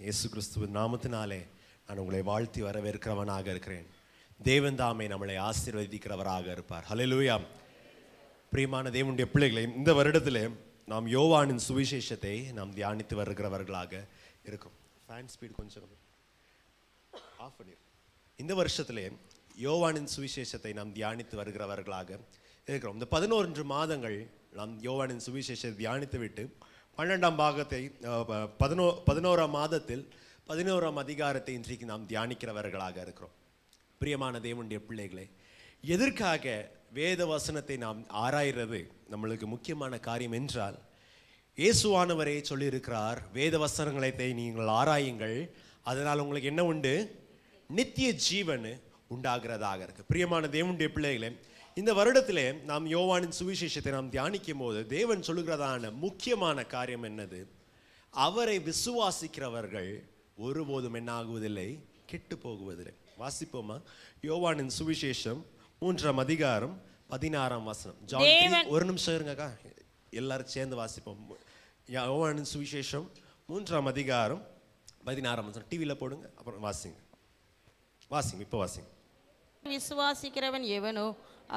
இயேசு கிறிஸ்துவின் நாமத்தினாலே நான் உங்களை வாழ்த்தி வரவேற்கிறவனாக இருக்கிறேன். தேவன் தாமே நம்மளை ஆசீர்வதிக்கிறவராக இருப்பார். ஹல்லேலூயா. பிரியமான தேவனுடைய பிள்ளைகளை, இந்த வருடத்திலே நாம் யோவானின் சுவிசேஷத்தை நாம் தியானித்து வருகிறவர்களாக இருக்கும். ஃபேன் ஸ்பீட் கொஞ்சம் ஆஃப் பண்ணி. இந்த வருஷத்திலே யோவானின் சுவிசேஷத்தை நாம் தியானித்து வருகிறவர்களாக இருக்கிறோம். இந்த 11 மாதங்கள் நாம் யோவானின் சுவிசேஷத்தை தியானித்து விட்டு 12ஆம் பாகத்தை 11ஆம் மாதத்தில் 11ஆம் அதிகாரத்தை இன்றைக்கு நாம் தியானிக்கிறவர்களாக இருக்கிறோம். பிரியமான தேவனுடைய பிள்ளைகளை, எதற்காக வேத வசனத்தை நாம் ஆராய்கிறது நம்மளுக்கு முக்கியமான காரியம் என்றால், இயேசுவானவரே சொல்லியிருக்கிறார், வேத வசனங்களை நீங்கள் ஆராயுங்கள், அதனால் உங்களுக்கு என்ன உண்டு? நித்திய ஜீவன் உண்டாகிறதாக இருக்கு. பிரியமான தேவனுடைய பிள்ளைகளே, இந்த வருடத்திலே நாம் யோவானின் சுவிசேஷத்தை நாம் தியானிக்கும் போது தேவன் சொல்லுகிறதான முக்கியமான காரியம் என்னது? அவரை விசுவாசிக்கிறவர்கள் ஒருபோதும் என்ன ஆகுவதில்லை? கெட்டு போகுவதில்லை. வாசிப்போமா? யோவானின் சுவிசேஷம் 3ஆம் அதிகாரம் 16ஆம் வசனம். ஒரு நிமிஷம் இருங்கக்கா, எல்லாரும் சேர்ந்து வாசிப்போம். யோவானின் சுவிசேஷம் 3ஆம் அதிகாரம் 16ஆம் வசனம். டிவியில் போடுங்க, அப்புறம் வாசிங்க. இப்போ வாசிங்க. விசுவாசிக்கிறவன் எவனோ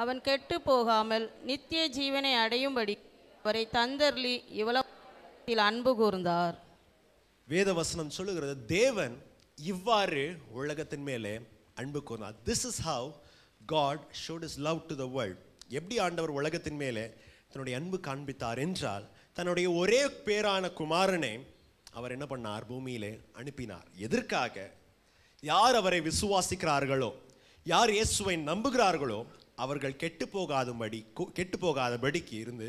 அவன் கெட்டு போகாமல் நித்திய ஜீவனை அடையும்படி அவரை தந்தர்லி இவ்வளவு அன்பு கூர்ந்தார். வேத வசனம் சொல்லுகிறது, தேவன் இவ்வாறு உலகத்தின் மேலே அன்பு கூர்ந்தார். This is how God showed his love to the world. எப்படி ஆண்டவர் உலகத்தின் மேலே தன்னுடைய அன்பு காண்பித்தார் என்றால், தன்னுடைய ஒரே பேரான குமாரனை அவர் என்ன பண்ணார்? பூமியிலே அனுப்பினார். எதற்காக? யார் அவரை விசுவாசிக்கிறார்களோ, யார் இயேசுவை நம்புகிறார்களோ அவர்கள் கெட்டு போகாதபடிக்கு இருந்து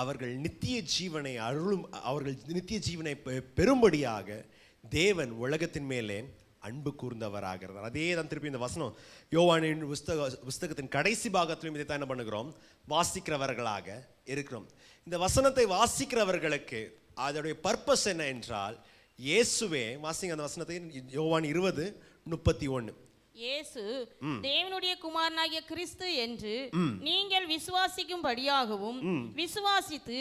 அவர்கள் நித்திய ஜீவனை அவர்கள் நித்திய ஜீவனை பெறும்படியாக தேவன் உலகத்தின் மேலே அன்பு கூர்ந்தவராக இருந்தார். அதே தான் திருப்பி இந்த வசனம் யோவானின் புஸ்தகத்தின் கடைசி பாகத்திலும் இதை தான் என்ன பண்ணுகிறோம்? வாசிக்கிறவர்களாக இருக்கிறோம். இந்த வசனத்தை வாசிக்கிறவர்களுக்கு அதோடைய பர்பஸ் என்ன என்றால், இயேசுவே, வாசிங்க அந்த வசனத்தை, யோவான் 20:31. இயேசு தேவனுடைய குமாரனாகிய கிறிஸ்து என்று நீங்கள் விசுவாசிக்கும்படியாகவும் விசுவாசித்து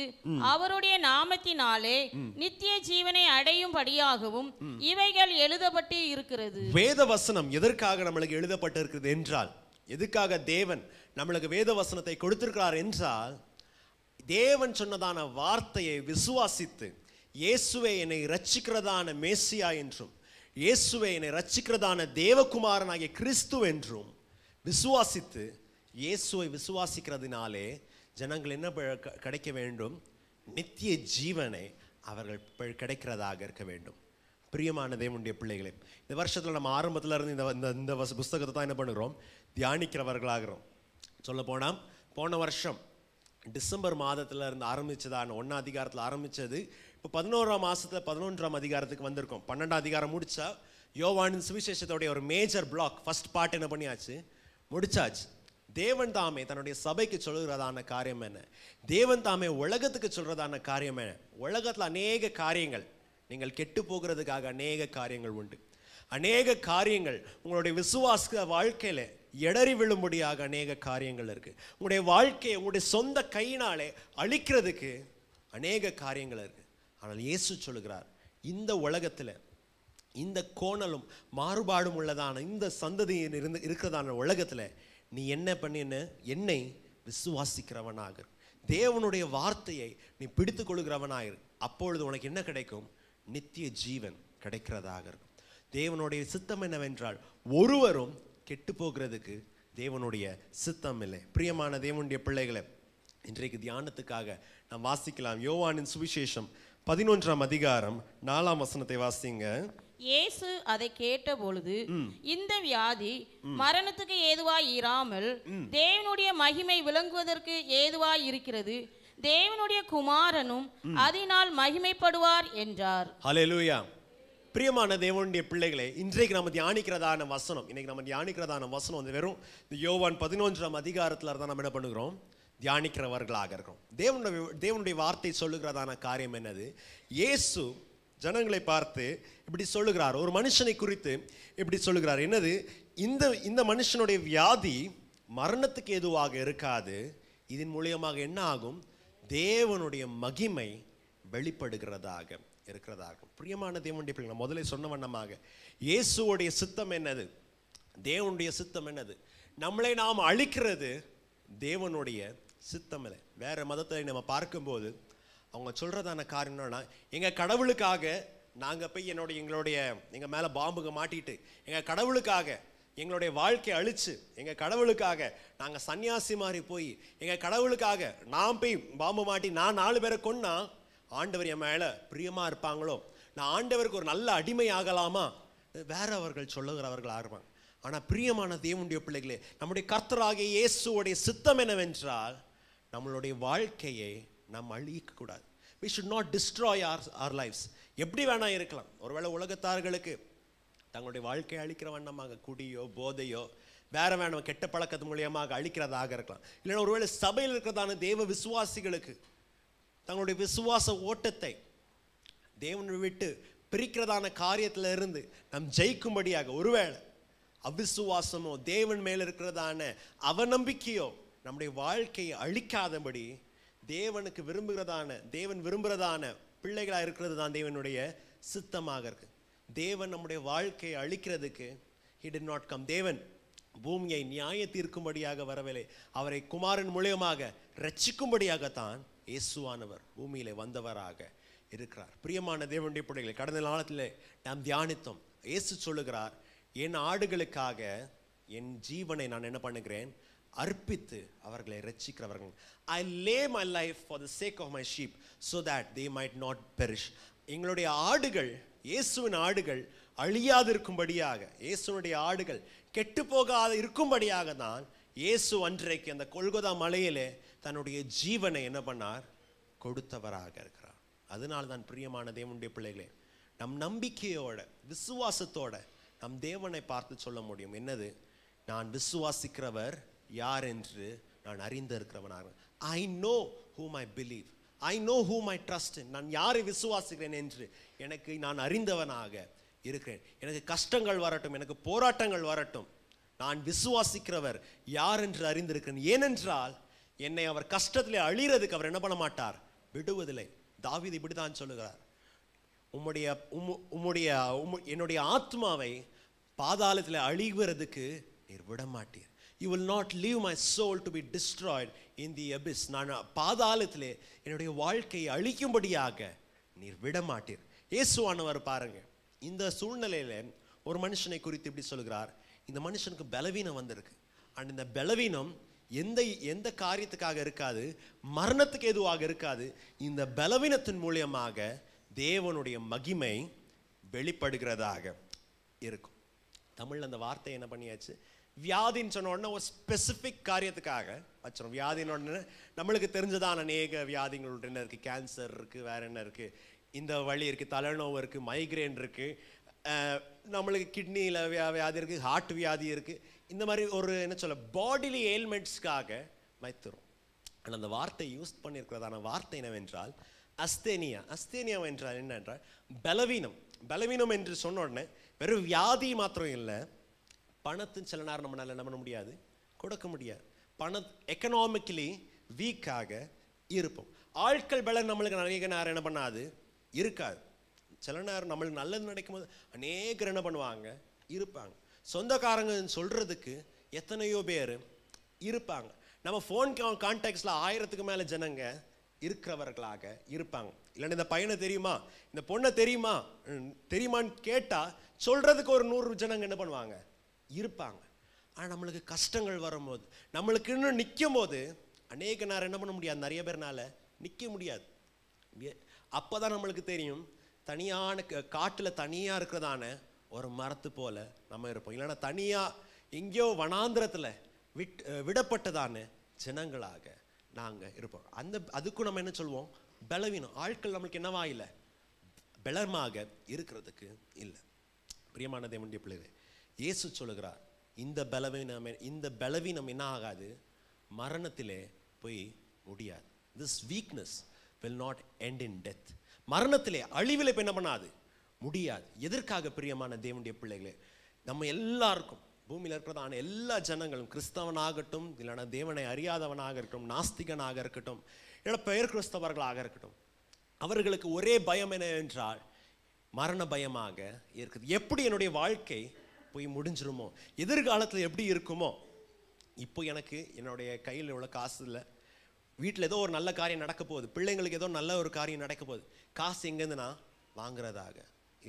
அவருடைய நாமத்தினாலே நித்திய ஜீவனை அடையும்படியாகவும் இவைகள் எழுதப்பட்டு இருக்கிறது. வேத வசனம் எதற்காக நம்மளுக்கு எழுதப்பட்டு இருக்கிறது என்றால், எதுக்காக தேவன் நம்மளுக்கு வேத வசனத்தை கொடுத்திருக்கிறார் என்றால், தேவன் சொன்னதான வார்த்தையை விசுவாசித்து இயேசுவை என்னை ரட்சிக்கிறதான மேசியா என்றும், இயேசுவை என்னை ரட்சிக்கிறதான தேவகுமாரனாகிய கிறிஸ்து என்றும் விசுவாசித்து, இயேசுவை விசுவாசிக்கிறதுனாலே ஜனங்கள் என்ன கிடைக்க வேண்டும்? நித்திய ஜீவனை அவர்கள் கிடைக்கிறதாக இருக்க வேண்டும். பிரியமான தேவனுடைய பிள்ளைகளே, இந்த வருஷத்தில் நம்ம ஆரம்பத்தில் இருந்து இந்த புஸ்தகத்தை தான் என்ன பண்ணுகிறோம்? தியானிக்கிறவர்களாகிறோம். சொல்ல போனால் போன வருஷம் டிசம்பர் மாதத்தில் இருந்து ஆரம்பித்ததான 1ஆம் அதிகாரத்தில் ஆரம்பித்தது இப்போ 11ஆம் மாதத்தில் 11ஆம் அதிகாரத்துக்கு வந்திருக்கோம். 12ஆம் அதிகாரம் முடிச்சா யோவானின் சுவிசேஷத்தோடைய ஒரு மேஜர் பிளாக் ஃபர்ஸ்ட் பார்ட் என்ன பண்ணியாச்சு? முடிச்சாச்சு. தேவன் தாமே தன்னுடைய சபைக்கு சொல்கிறதான காரியம் என்ன? தேவன் தாமே உலகத்துக்கு சொல்கிறதான காரியம் என்ன? உலகத்தில் அநேக காரியங்கள், நீங்கள் கெட்டு போகிறதுக்காக அநேக காரியங்கள் உண்டு. அநேக காரியங்கள் உங்களுடைய விசுவாச வாழ்க்கையில் எடறி விழும்படியாக அநேக காரியங்கள் இருக்கு. உங்களுடைய வாழ்க்கையை உங்களுடைய சொந்த கையினாலே அழிக்கிறதுக்கு அநேக காரியங்கள் இருக்கு. ஆனால் இயேசு சொல்லுகிறார், இந்த உலகத்தில் இந்த கோணலும் மாறுபாடும் உள்ளதான இந்த சந்ததியில் இருக்கிறதான உலகத்தில் நீ என்ன பண்ணின? என்னை விசுவாசிக்கிறவனாக, தேவனுடைய வார்த்தையை நீ பிடித்து கொள்கிறவனாக, அப்பொழுது உனக்கு என்ன கிடைக்கும்? நித்திய ஜீவன் கிடைக்கிறதாக இருக்கும். தேவனுடைய சித்தம் என்னவென்றால், ஒருவரும் கெட்டு போகிறதுக்கு தேவனுடைய சித்தம் இல்லை. பிரியமான தேவனுடைய பிள்ளைகளை, இன்றைக்கு தியானத்துக்காக நாம் வாசிக்கலாம் யோவானின் சுவிசேஷம் 11ஆம் அதிகாரம் 4ஆம் வசனத்தை வாசிங்க. இயேசு அதை கேட்ட பொழுது, இந்த வியாதி மரணத்துக்கு ஏதுவாய் இராமல் தேவனுடைய மகிமை விளங்குவதற்கு ஏதுவாய் இருக்கிறது, தேவனுடைய குமாரனும் அதனால் மகிமைப்படுவார் என்றார். ஹல்லேலூயா. பிரியமான தேவனுடைய பிள்ளைகளே, இன்றைக்கு நம்ம தியானிக்கிறதான வசனம் வந்து வெறும் இந்த யோவான் 11ஆம் அதிகாரத்தில் தான் நம்ம என்ன பண்ணுகிறோம்? தியானிக்கிறவர்களாக இருக்கிறோம். தேவனுடைய வார்த்தை சொல்லுகிறதான காரியம் என்னது? இயேசு ஜனங்களை பார்த்து இப்படி சொல்லுகிறார், ஒரு மனுஷனை குறித்து இப்படி சொல்லுகிறார். என்னது? இந்த மனுஷனுடைய வியாதி மரணத்துக்கு எதுவாக இருக்காது, இதன் மூலியமாக என்ன ஆகும்? தேவனுடைய மகிமை வெளிப்படுகிறதாக இருக்கிறதாக. பிரியமான தேவனுடைய பிள்ளைகள், முதல்ல சொன்ன வண்ணமாக இயேசுவோடைய சித்தம் என்னது, தேவனுடைய சித்தம் என்னது? நம்மளை நாம் அழிக்கிறது தேவனுடைய சித்தம் இல்லை. வேற மதத்தை நம்ம பார்க்கும்போது அவங்க சொல்றதான காரியம் என்னன்னா, எங்க கடவுளுக்காக நாங்க போய் எங்க மேல பாம்புங்க மாட்டிட்டு எங்க கடவுளுக்காக எங்களுடைய வாழ்க்கையை அழிச்சு, எங்க கடவுளுக்காக நாங்க சன்னியாசி மாதிரி போய் எங்க கடவுளுக்காக நான் போய் பாம்பு மாட்டி நான் 4 பேரை கொன்னா ஆண்டவர் என் மேல பிரியமா இருப்பாங்களோ, நான் ஆண்டவருக்கு ஒரு நல்ல அடிமை ஆகலாமா, வேற அவர்கள் சொல்லுகிறவர்கள் ஆர்வம். ஆனா பிரியமான தேவனுடைய பிள்ளைகளே, நம்முடைய கர்த்தராகிய இயேசுவுடைய சித்தம் என்னவென்றால், நம்மளுடைய வாழ்க்கையை நாம் அழிக்க கூடாது. we should not destroy our lives. எப்படி வேணா இருக்கலாம். ஒருவேளை உலகத்தார்களுக்கு தங்களுடைய வாழ்க்கையை அழிக்கிற வண்ணமாக குடியோ போதையோ வேற வேணும் கெட்ட பழக்கத்து மூலியமாக அழிக்கிறதாக இருக்கலாம். இல்லைன்னா ஒருவேளை சபையில் இருக்கிறதான தேவ விசுவாசிகளுக்கு தங்களுடைய விசுவாச ஓட்டத்தை தேவனை விட்டு பிரிக்கிறதான காரியத்தில் இருந்து நாம் ஜெயிக்கும்படியாக, ஒருவேளை அவிசுவாசமோ தேவன் மேல இருக்கிறதான அவநம்பிக்கையோ நம்முடைய வாழ்க்கையை அழிக்காதபடி தேவனுக்கு தேவன் விரும்புகிறதான பிள்ளைகளாக இருக்கிறது தான் தேவனுடைய சித்தமாக இருக்கு. தேவன் நம்முடைய வாழ்க்கையை அழிக்கிறதுக்கு he did not come. தேவன் பூமியை நியாய தீர்க்கும்படியாக வரவில்லை, அவரை குமாரன் மூலியமாக ரட்சிக்கும்படியாகத்தான் இயேசுவானவர் பூமியிலே வந்தவராக இருக்கிறார். பிரியமான தேவனுடைய பிள்ளைகளை, கடந்த நாளத்தில் நாம் தியானித்தோம். இயேசு சொல்லுகிறார், என் ஆடுகளுக்காக என் ஜீவனை நான் என்ன பண்ணுகிறேன், அர்ப்பித்து அவர்களை ரட்சிக்கிறவர்கள். I lay my life for the sake of my sheep so that they might not perish. எங்களுடைய ஆடுகள், இயேசுவின் ஆடுகள் அழியாதிருக்கும்படியாக, இயேசுனுடைய ஆடுகள் கெட்டு போகாத இருக்கும்படியாக தான் இயேசு அன்றைக்கு அந்த கொல்கொதா மலையிலே தன்னுடைய ஜீவனை என்ன பண்ணார், கொடுத்தவராக இருக்கிறார். அதனால தான் பிரியமான தேவனுடைய பிள்ளைகளே, நம் நம்பிக்கையோட விசுவாசத்தோட நம் தேவனை பார்த்து சொல்ல முடியும். என்னது, நான் விசுவாசிக்கிறவர் யார் என்று நான் அறிந்திருக்கிறவனாக. I know whom I believe. I know whom I trust in. நான் யாரை விசுவாசிக்கிறேன் என்று எனக்கு நான் அறிந்தவனாக இருக்கிறேன். எனக்கு கஷ்டங்கள் வரட்டும், எனக்கு போராட்டங்கள் வரட்டும், நான் விசுவாசிக்கிறவர் யார் என்று அறிந்திருக்கிறேன். ஏனென்றால் என்னை அவர் கஷ்டத்திலே அழிறதுக்கு அவர் என்ன பண்ண மாட்டார், விடுவதில்லை. தாவீது இப்படித்தான் சொல்லுகிறார், என்னுடைய ஆத்மாவை பாதாளத்தில் அழிகிறதுக்கு நீர் விட மாட்டீர். You will not leave my soul to be destroyed in the abyss. நான் பாதாளத்திலே என்னுடைய வாழ்க்கையை அழிக்கும்படியாக நீர் விட மாட்டீர். இயேசுவானவர் பாருங்க, இந்த சூழ்நிலையில ஒரு மனுஷனை குறித்து இப்படி சொல்கிறார், இந்த மனுஷனுக்கு பலவீனம் வந்திருக்கு. அண்ட் இந்த பலவீனம் எந்த காரியத்துக்காக இருக்காது, மரணத்துக்கு எதுவாக இருக்காது. இந்த பலவீனத்தின் மூலியமாக தேவனுடைய மகிமை வெளிப்படுகிறதாக இருக்கும். தமிழ்ல அந்த வார்த்தை என்ன பண்ணியாச்சு, வியாதின்னு சொன்ன உடனே ஒரு ஸ்பெசிஃபிக் காரியத்துக்காக வச்சிடும். வியாதின்னு உடனே நம்மளுக்கு தெரிஞ்சதான அநேக வியாதிகள் என்ன இருக்கு, கேன்சர் இருக்கு, வேற என்ன இருக்கு, இந்த வலி இருக்கு, தலைநோவு இருக்கு, மைக்ரேன் இருக்கு, நம்மளுக்கு கிட்னியில் வியாதி இருக்கு, ஹார்ட் வியாதி இருக்கு. இந்த மாதிரி ஒரு என்ன சொல்ல பாடிலி ஏல்மெண்ட்ஸ்க்காக வைத்திரும். ஆனால் அந்த வார்த்தை யூஸ் பண்ணியிருக்கிறதான வார்த்தை என்னவென்றால் அஸ்தேனியா. அஸ்தேனியா என்றால் என்ன என்றால் பலவீனம். பலவீனம் என்று சொன்ன உடனே வெறும் வியாதி மாத்திரம் இல்லை, பணத்தின் சில நேரம் நம்மளால என்ன பண்ண முடியாது, கொடுக்க முடியாது. எக்கனாமிக்கலி வீக்காக இருப்போம். ஆட்கள் பலன் நம்மளுக்கு நிறைய நேரம் என்ன பண்ணாது, இருக்காது. சில நேரம் நம்மளுக்கு நல்லது நடக்கும் போது அநேகர் என்ன பண்ணுவாங்க, இருப்பாங்க. சொந்தக்காரங்க சொல்றதுக்கு எத்தனையோ பேர் இருப்பாங்க. நம்ம ஃபோன் கான்டாக்ட்ஸில் 1000க்கு மேலே ஜனங்க இருக்கிறவர்களாக இருப்பாங்க. இல்லைன்னா இந்த பையனை தெரியுமா, இந்த பொண்ணை தெரியுமான்னு கேட்டால் சொல்றதுக்கு ஒரு 100 ஜனங்க என்ன பண்ணுவாங்க, இருப்பாங்க. ஆனால் நம்மளுக்கு கஷ்டங்கள் வரும்போது, நம்மளுக்கு இன்னும் நிற்கும் போது அநேக நேரம் என்ன பண்ண முடியாது, நிறைய பேர்னால நிற்க முடியாது. அப்போ தான் நம்மளுக்கு தெரியும், தனியான காட்டில் தனியாக இருக்கிறதான ஒரு மரத்து போல நம்ம இருப்போம். இல்லைன்னா தனியாக எங்கேயோ வனாந்திரத்தில் விடப்பட்டதான ஜனங்களாக நாங்கள் இருப்போம். அதுக்கும் நம்ம என்ன சொல்லுவோம், பலவீனம். ஆட்கள் நம்மளுக்கு என்னவா இல்லை, பலமாக இருக்கிறதுக்கு இல்லை. பிரியமான தேவனுடைய பிள்ளைகளே, இயேசு சொல்லுகிறார், இந்த பலவீனம் என்ன ஆகாது, மரணத்திலே போய் முடியாது. This weakness will not end in death. மரணத்திலே அழிவிலே என்ன பண்ணாது, முடியாது. எதற்காக பிரியமான தேவனுடைய பிள்ளைகளே, நம்ம எல்லாருக்கும் பூமியில் இருக்கிறதான எல்லா ஜனங்களும், கிறிஸ்தவனாகட்டும், இல்லைன்னா தேவனை அறியாதவனாக இருக்கட்டும், நாஸ்திகனாக இருக்கட்டும், இல்லைன்னா பெயர் கிறிஸ்தவர்களாக இருக்கட்டும், அவர்களுக்கு ஒரே பயம் என்ன என்றால் மரண பயமாக இருக்குது. எப்படி என்னுடைய வாழ்க்கை போய் முடிஞ்சிருமோ, எதிர்காலத்தில் எப்படி இருக்குமோ. இப்போ எனக்கு என்னுடைய கையில் உள்ள காசு இல்லை, வீட்டில் ஏதோ ஒரு நல்ல காரியம் நடக்க போகுது, பிள்ளைங்களுக்கு ஏதோ நல்ல ஒரு காரியம் நடக்க போகுது, காசு எங்கேருந்து நான் வாங்குறதாக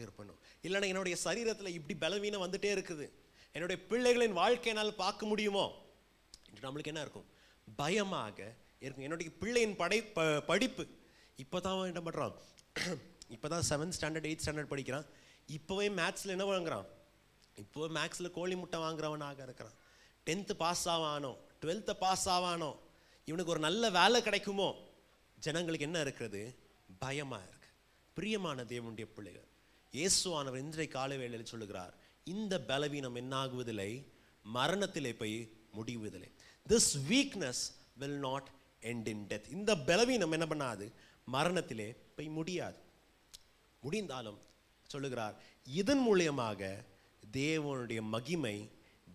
இருப்பணும். இல்லைன்னா என்னுடைய சரீரத்தில் இப்படி பலவீனம் வந்துட்டே இருக்குது, என்னுடைய பிள்ளைகளின் வாழ்க்கையினால் பார்க்க முடியுமோ என்று நம்மளுக்கு என்ன இருக்கும்? பயமாக இருக்கும். என்னுடைய பிள்ளையின் படிப்பு இப்போ தான் என்ன பண்ணுறான், இப்போ தான் 7th ஸ்டாண்டர்ட் 8th ஸ்டாண்டர்ட் படிக்கிறான், இப்போவே மேத்ஸில் என்ன வாங்குறான், இப்போ மேக்ஸில் கோழி முட்டை வாங்குறவனாக இருக்கிறான். 10th பாஸ் ஆவானோ, 12th பாஸ் ஆவானோ, இவனுக்கு ஒரு நல்ல வேலை கிடைக்குமோ, ஜனங்களுக்கு என்ன இருக்கிறது? பயமாக இருக்கு. பிரியமான தேவனுடைய பிள்ளைகள், இயேசுவானவர் இன்றைய காலை வேளையில் சொல்லுகிறார், இந்த பலவீனம் என்ன ஆகுவதில்லை, மரணத்திலே போய் முடிவதில்லை. This weakness will not end in death. இந்த பலவீனம் என்ன பண்ணாது, மரணத்திலே போய் முடியாது. முடிந்தாலும் சொல்லுகிறார், இதன் மூலியமாக தேவனுடைய மகிமை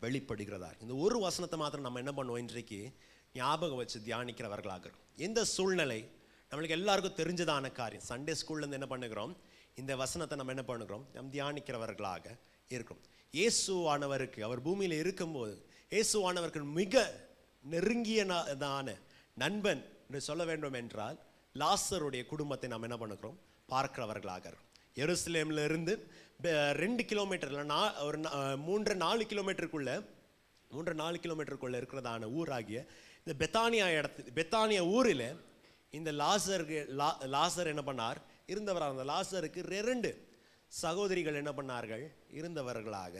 வெளிப்படுகிறதா. இந்த ஒரு வசனத்தை மாத்திரம் நம்ம என்ன பண்ணுவோம், இன்றைக்கு ஞாபகம் வச்சு தியானிக்கிறவர்களாக இருக்கும். எந்த சூழ்நிலை நம்மளுக்கு எல்லாருக்கும் தெரிஞ்சதான காரியம், சண்டே ஸ்கூல்லேருந்து என்ன பண்ணுகிறோம், இந்த வசனத்தை நம்ம என்ன பண்ணுகிறோம், நம்ம தியானிக்கிறவர்களாக இருக்கும். இயேசுவானவருக்கு அவர் பூமியில் இருக்கும்போது இயேசுவானவருக்கு மிக நெருங்கியதான நண்பன் என்று சொல்ல வேண்டும் என்றால் லாசருடைய குடும்பத்தை நாம் என்ன பண்ணுகிறோம், பார்க்கிறவர்களாக இருக்கும். எருசலேமில் இருந்து 2 கிலோமீட்டர் ஒரு 3-4 கிலோமீட்டருக்குள்ள இருக்கிறதான ஊராகிய இந்த பெத்தானியா ஊரில் இந்த லாசர் என்ன பண்ணார், இருந்தவராக. அந்த லாசருக்கு 2 சகோதரிகள் என்ன பண்ணார்கள், இருந்தவர்களாக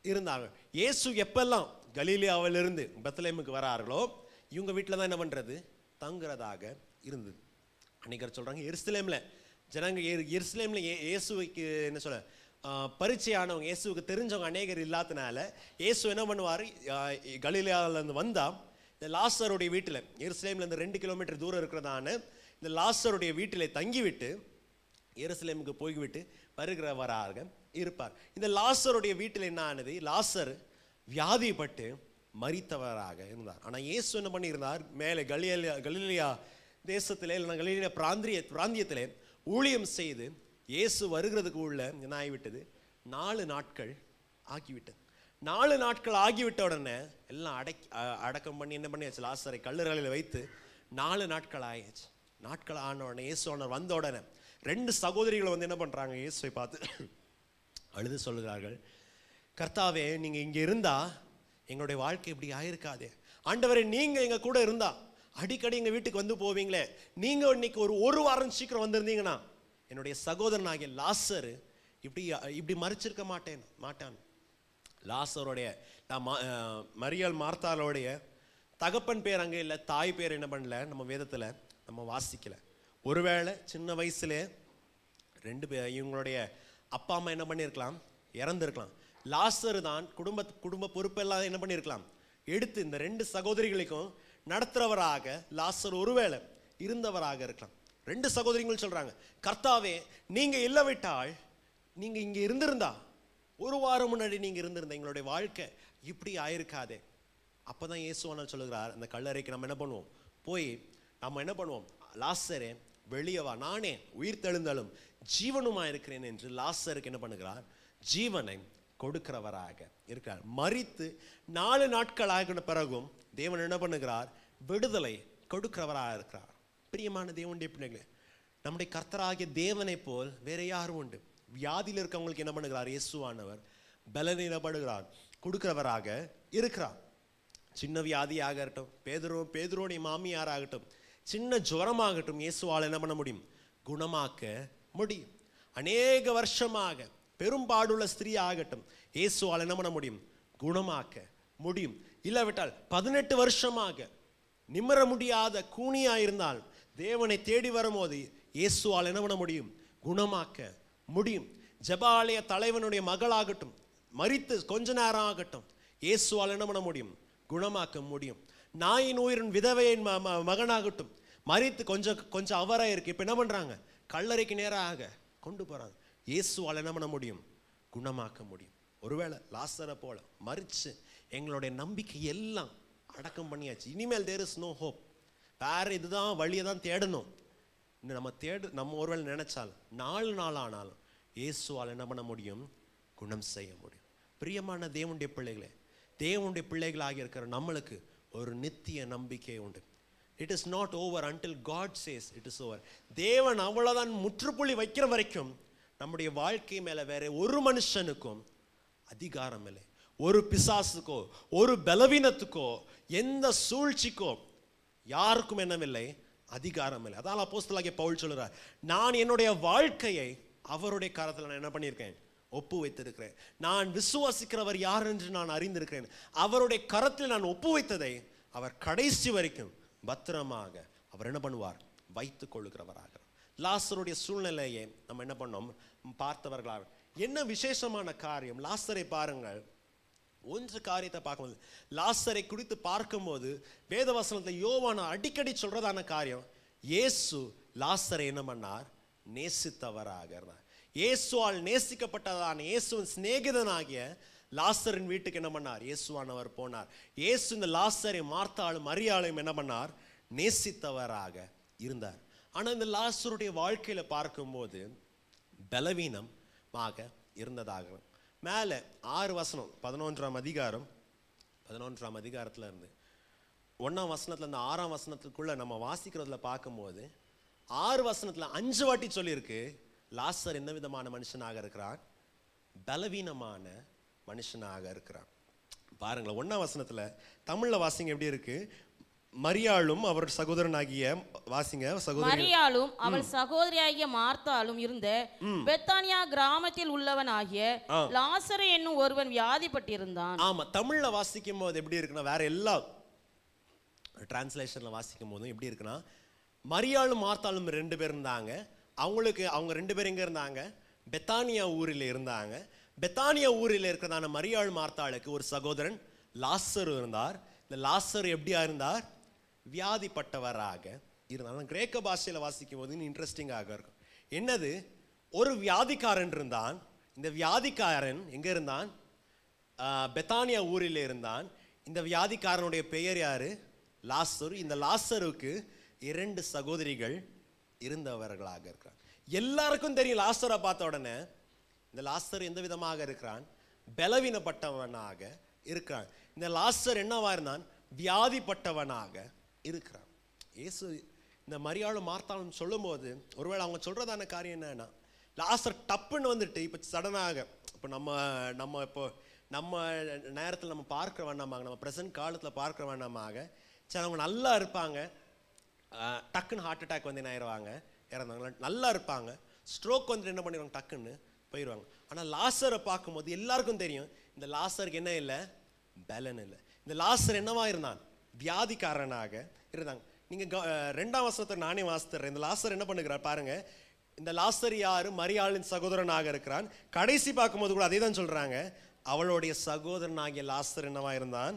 இருந்தார்கள். இயேசு எப்பெல்லாம் கலீலியாவிலிருந்து பெத்லெஹேமுக்கு வரார்களோ இவங்க வீட்டில் தான் என்ன பண்ணுறது, தங்குறதாக இருந்தது. அன்னைக்கு சொல்கிறாங்க, எருசலேமில் இயேசுவுக்கு என்ன சொல்ல பரிச்சையானவங்க, இயேசுவுக்கு தெரிஞ்சவங்க அநேகர் இல்லாதனால இயேசு என்ன பண்ணுவார், கலீலியாவிலேருந்து வந்தால் இந்த லாசருடைய வீட்டில், எருசலேம்லேருந்து 2 கிலோமீட்டர் தூரம் இருக்கிறதான இந்த லாசருடைய வீட்டில் தங்கிவிட்டு எருசலேமுக்கு போய்விட்டு வருகிறவராக இருப்பார். இந்த லாசருடைய வீட்டில் என்ன ஆனது, லாசர் வியாதிப்பட்டு மரித்தவராக இருந்தார். ஆனால் இயேசு என்ன பண்ணியிருந்தார், மேலே கலிலேயா தேசத்திலே இல்லைனா கலிலேயா பிராந்தியத்திலே ஊழியம் செய்து இயேசு வருகிறதுக்கு உள்ள என்ன ஆகிவிட்டது, 4 நாட்கள் ஆகிவிட்டது. 4 நாட்கள் ஆகிவிட்ட உடனே எல்லாம் அடக்கம் பண்ணி என்ன பண்ணியாச்சு, லாசரை கல்லறையில் வைத்து 4 நாட்கள் ஆயிடுச்சு. நாட்கள் ஆன உடனே இயேசுவானவர் வந்த உடனே 2 சகோதரிகளை வந்து என்ன பண்ணுறாங்க, இயேசுவை பார்த்து அழுது சொல்லுகிறார்கள், கர்த்தாவே நீங்கள் இங்கே இருந்தா எங்களுடைய வாழ்க்கை இப்படி ஆயிருக்காதே. ஆண்டவரே நீங்கள் எங்கள் கூட இருந்தா அடிக்கடி எங்கள் வீட்டுக்கு வந்து போவீங்களே, நீங்கள் இன்னைக்கு ஒரு வாரம் சீக்கிரம் வந்திருந்தீங்கன்னா என்னுடைய சகோதரனாகிய லாசர் இப்படி மறிச்சிருக்க மாட்டான். லாசருடைய மரியாள் மார்த்தாளுடைய தகப்பன் பேர் அங்கே இல்லை, தாய் பேர் என்ன பண்ணல, நம்ம வேதத்தில் நம்ம வாசிக்கல. ஒருவேளை சின்ன வயசுல 2 பேர் இவங்களுடைய அப்பா அம்மா என்ன பண்ணியிருக்கலாம், இறந்துருக்கலாம். லாசர் தான் குடும்ப பொறுப்பெல்லாம் என்ன பண்ணியிருக்கலாம், எடுத்து இந்த 2 சகோதரிகளுக்கும் நடத்துறவராக லாசர் ஒருவேளை இருந்தவராக இருக்கலாம். 2 சகோதரிகள் சொல்றாங்க, கர்த்தாவே நீங்க இல்லவிட்டால், நீங்க இங்க இருந்திருந்தா, ஒரு வாரம் முன்னாடி நீங்க இருந்திருந்தா எங்களுடைய வாழ்க்கை இப்படி ஆயிருக்காதே. அப்பதான் இயேசுவானவர் சொல்லுகிறார், அந்த கல்லறைக்கு நம்ம என்ன பண்ணுவோம், போய் நம்ம என்ன பண்ணுவோம், லாசரே வெளியே வா, நானே உயிர் தெழுந்தாலும் ஜீவனுமா இருக்கிறேன் என்று லாசருக்கு என்ன பண்ணுகிறார், ஜீவனை கொடுக்கிறவராக இருக்கிறார். மரித்து 4 நாட்கள் ஆகின பிறகும் தேவன் என்ன பண்ணுகிறார், விடுதலை கொடுக்கிறவராக இருக்கிறார். பிரியமான தேவனுடைய பிள்ளைகளே, நம்முடைய கர்த்தராகிய தேவனை போல் வேற யாரும் உண்டு? வியாதியில் இருக்கவங்களுக்கு என்ன பண்ணுகிறார், இயேசுவானவர் பலனீனப்படுகிறார், கொடுக்கிறவராக இருக்கிறார். சின்ன வியாதியாக இருக்கட்டும், பேதுருடைய மாமியாராகட்டும், சின்ன ஜுரமாகட்டும், இயேசுவால் என்ன பண்ண முடியும், குணமாக்க முடியும். அநேக வருஷமாக பெரும்பாடுள்ள ஸ்திரீ ஆகட்டும், இயேசுவால் என்ன பண்ண முடியும், குணமாக்க முடியும். இல்லாவிட்டால் 18 வருஷமாக நிமிர முடியாத கூனியா இருந்தால் தேவனை தேடி வரும்போது இயேசுவால் என்ன பண்ண முடியும், குணமாக்க முடியும். ஜெபாலய தலைவனுடைய மகளாகட்டும், மரித்து கொஞ்ச நேரம் ஆகட்டும், இயேசுவால் என்ன பண்ண முடியும், குணமாக்க முடியும். நாயின் உயிரின் விதவையின் மகனாகட்டும், மரித்து கொஞ்சம் அவராக இருக்கு, இப்போ என்ன பண்ணுறாங்க, கல்லறைக்கு நேராக கொண்டு போகிறாங்க. இயேசுவால் என்ன பண்ண முடியும், குணமாக்க முடியும். ஒருவேளை லாசரை போல மரிச்சு எங்களுடைய நம்பிக்கை எல்லாம் அடக்கம் பண்ணியாச்சு, இனிமேல் தேர் இஸ் நோ ஹோப், வேற இதுதான் வழியை தான் தேடணும், நம்ம ஒருவேளை நினைச்சால் 4 நாள் ஆனாலும் இயேசுவால் என்ன பண்ண முடியும்? குணம் செய்ய முடியும். பிரியமான தேவனுடைய பிள்ளைகளே, தேவனுடைய பிள்ளைகளாக இருக்கிற நம்மளுக்கு ஒரு நித்திய நம்பிக்கை உண்டு. It is not over until God says it is over. தேவன் அவ்வளவுதான் முற்றுப்புள்ளி வைக்கிற வரைக்கும் நம்முடைய வாழ்க்கை மேல வேற ஒரு மனுஷனுக்கும் அதிகாரம் இல்லை. ஒரு பிசாசுக்கோ ஒரு பலவீனத்துக்கோ எந்த சூழ்ச்சிக்கோ யாருக்கும் என்னவில்லை, அதிகாரம் இல்லை. அதான் அப்போஸ்தலனாகிய பவுல் சொல்றார், நான் என்னுடைய வாழ்க்கையை அவருடைய கரத்தில் நான் என்ன பண்ணியிருக்கேன்? ஒப்பு வைத்திருக்கிறேன். நான் விசுவாசிக்கிறவர் யார் என்று நான் அறிந்திருக்கிறேன். அவருடைய கரத்தில் நான் ஒப்பு வைத்ததை அவர் கடைசி வரைக்கும் பத்திரமாக அவர் என்ன பண்ணுவார்? வைத்துக் கொள்ளுகிறவராக. லாசருடைய சூழ்நிலையை நம்ம என்ன பண்ணோம்? பார்த்தவர்களாக. என்ன விசேஷமான காரியம் லாசரை பாருங்கள். ஒன்று காரியத்தை பார்க்கும்போது, லாசரை குறித்து பார்க்கும்போது வேதவசனத்தில் யோவான் அடிக்கடி சொல்றதான காரியம், இயேசு லாசரை என்ன பண்ணார்? நேசித்தவராக இருந்தார். இயேசுவால் நேசிக்கப்பட்டதான இயேசுவின் சிநேகிதனாகிய லாசரின் வீட்டுக்கு என்ன பண்ணார்? இயேசுவானவர் போனார். இயேசு இந்த லாசரை மார்த்தாலும் மரியாளையும் என்ன பண்ணார்? நேசித்தவராக இருந்தார். ஆனால் இந்த லாசருடைய வாழ்க்கையில பார்க்கும்போது பலவீனமாக இருந்ததாக. மேலே 6 வசனம் 11ஆம் அதிகாரத்துல இருந்து 1ஆம் வசனத்துல இருந்து 6ஆம் வசனத்துக்குள்ள நம்ம வாசிக்கிறதுல பார்க்கும்போது 6 வசனத்துல 5 வாட்டி சொல்லியிருக்கு லாசர் என்ன விதமான மனுஷனாக இருக்கிறான்? பலவீனமான மனுஷனாக இருக்கிறான். பாருங்களேன், 1ஆம் வசனத்துல தமிழ்ல வாசிங்க எப்படி இருக்கு? மரியாளும் அவர் சகோதரனாகிய, வாசிங்க, மரியாளும் அவள் சகோதரியாகிய மார்த்தாலும் இருந்த பெத்தானியா கிராமத்தில் உள்ளவனாகிய லாசரு என்னும் ஒருவன் வியாதிப்பட்டிருந்தான். ஆமா, தமிழ்ல வாசிக்கும் போது எப்படி இருக்குன்னா, வேற எல்லா டிரான்ஸ்லேஷன்ல வாசிக்கும் போதும் எப்படி இருக்குன்னா, மரியாளும் மார்த்தாலும் 2 பேர் இருந்தாங்க. அவங்க 2 பேர் எங்க இருந்தாங்க? பெத்தானியா ஊரில் இருந்தாங்க. பெத்தானியா ஊரில் இருக்கிறதான மரியாள் மார்த்தாளுக்கு ஒரு சகோதரன் லாசரு இருந்தார். இந்த லாசரு எப்படியா இருந்தார்? வியாதிப்பட்டவராக இருந்தார். கிரேக்க பாஷையில வாசிக்கும் போது இன்ட்ரெஸ்டிங்காக இருக்கும். என்னது? ஒரு வியாதிக்காரன் இருந்தான். இந்த வியாதிக்காரன் எங்க இருந்தான்? பெத்தானியா ஊரில் இருந்தான். இந்த வியாதிக்காரனுடைய பெயர் யாரு? லாசரு. இந்த லாசருக்கு 2 சகோதரிகள் இருந்தவர்களாக இருக்கிறார். எல்லாருக்கும் தெரியும் லாசரை பார்த்த உடனே இந்த லாசர் எந்த விதமாக இருக்கிறான்? பலவீனப்பட்டவனாக இருக்கிறான். இந்த லாசர் என்னவா இருந்தான்? வியாதிப்பட்டவனாக இருக்கிறான். இயேசு இந்த மரியாளும் மார்த்தாளும் சொல்லும் போது ஒருவேளை அவங்க சொல்றதான காரியம் என்னன்னா, லாசர் டப்புன்னு வந்துட்டு இப்போ சடனாக இப்போ நம்ம நேரத்தில் நம்ம பார்க்க வேண்டாமாக, நம்ம ப்ரெசன்ட் காலத்தில் பார்க்க வேண்டாமாக, சரி அவங்க நல்லா இருப்பாங்க, டக்குன்னு ஹார்ட் அட்டாக் வந்து என்ன ஆயிடுவாங்க? இறந்தாங்க. நல்லா இருப்பாங்க, ஸ்ட்ரோக் வந்துட்டு என்ன பண்ணிடுவாங்க? டக்குன்னு போயிடுவாங்க. ஆனால் லாசரை பார்க்கும்போது எல்லாருக்கும் தெரியும் இந்த லாசருக்கு என்ன இல்லை? பலன் இல்லை. இந்த லாசர் என்னவா இருந்தான்? வியாதிக்காரனாக இருந்தாங்க. நீங்க 2ஆம் வசனத்தை நானே வாசித்துறேன். இந்த லாசர் என்ன பண்ணுகிறார் பாருங்க. இந்த லாசர் யாரு? மரியாளின் சகோதரனாக இருக்கிறான். கடைசி பார்க்கும்போது கூட அதே தான் சொல்றாங்க, அவளுடைய சகோதரனாகிய லாசர் என்னவா இருந்தான்?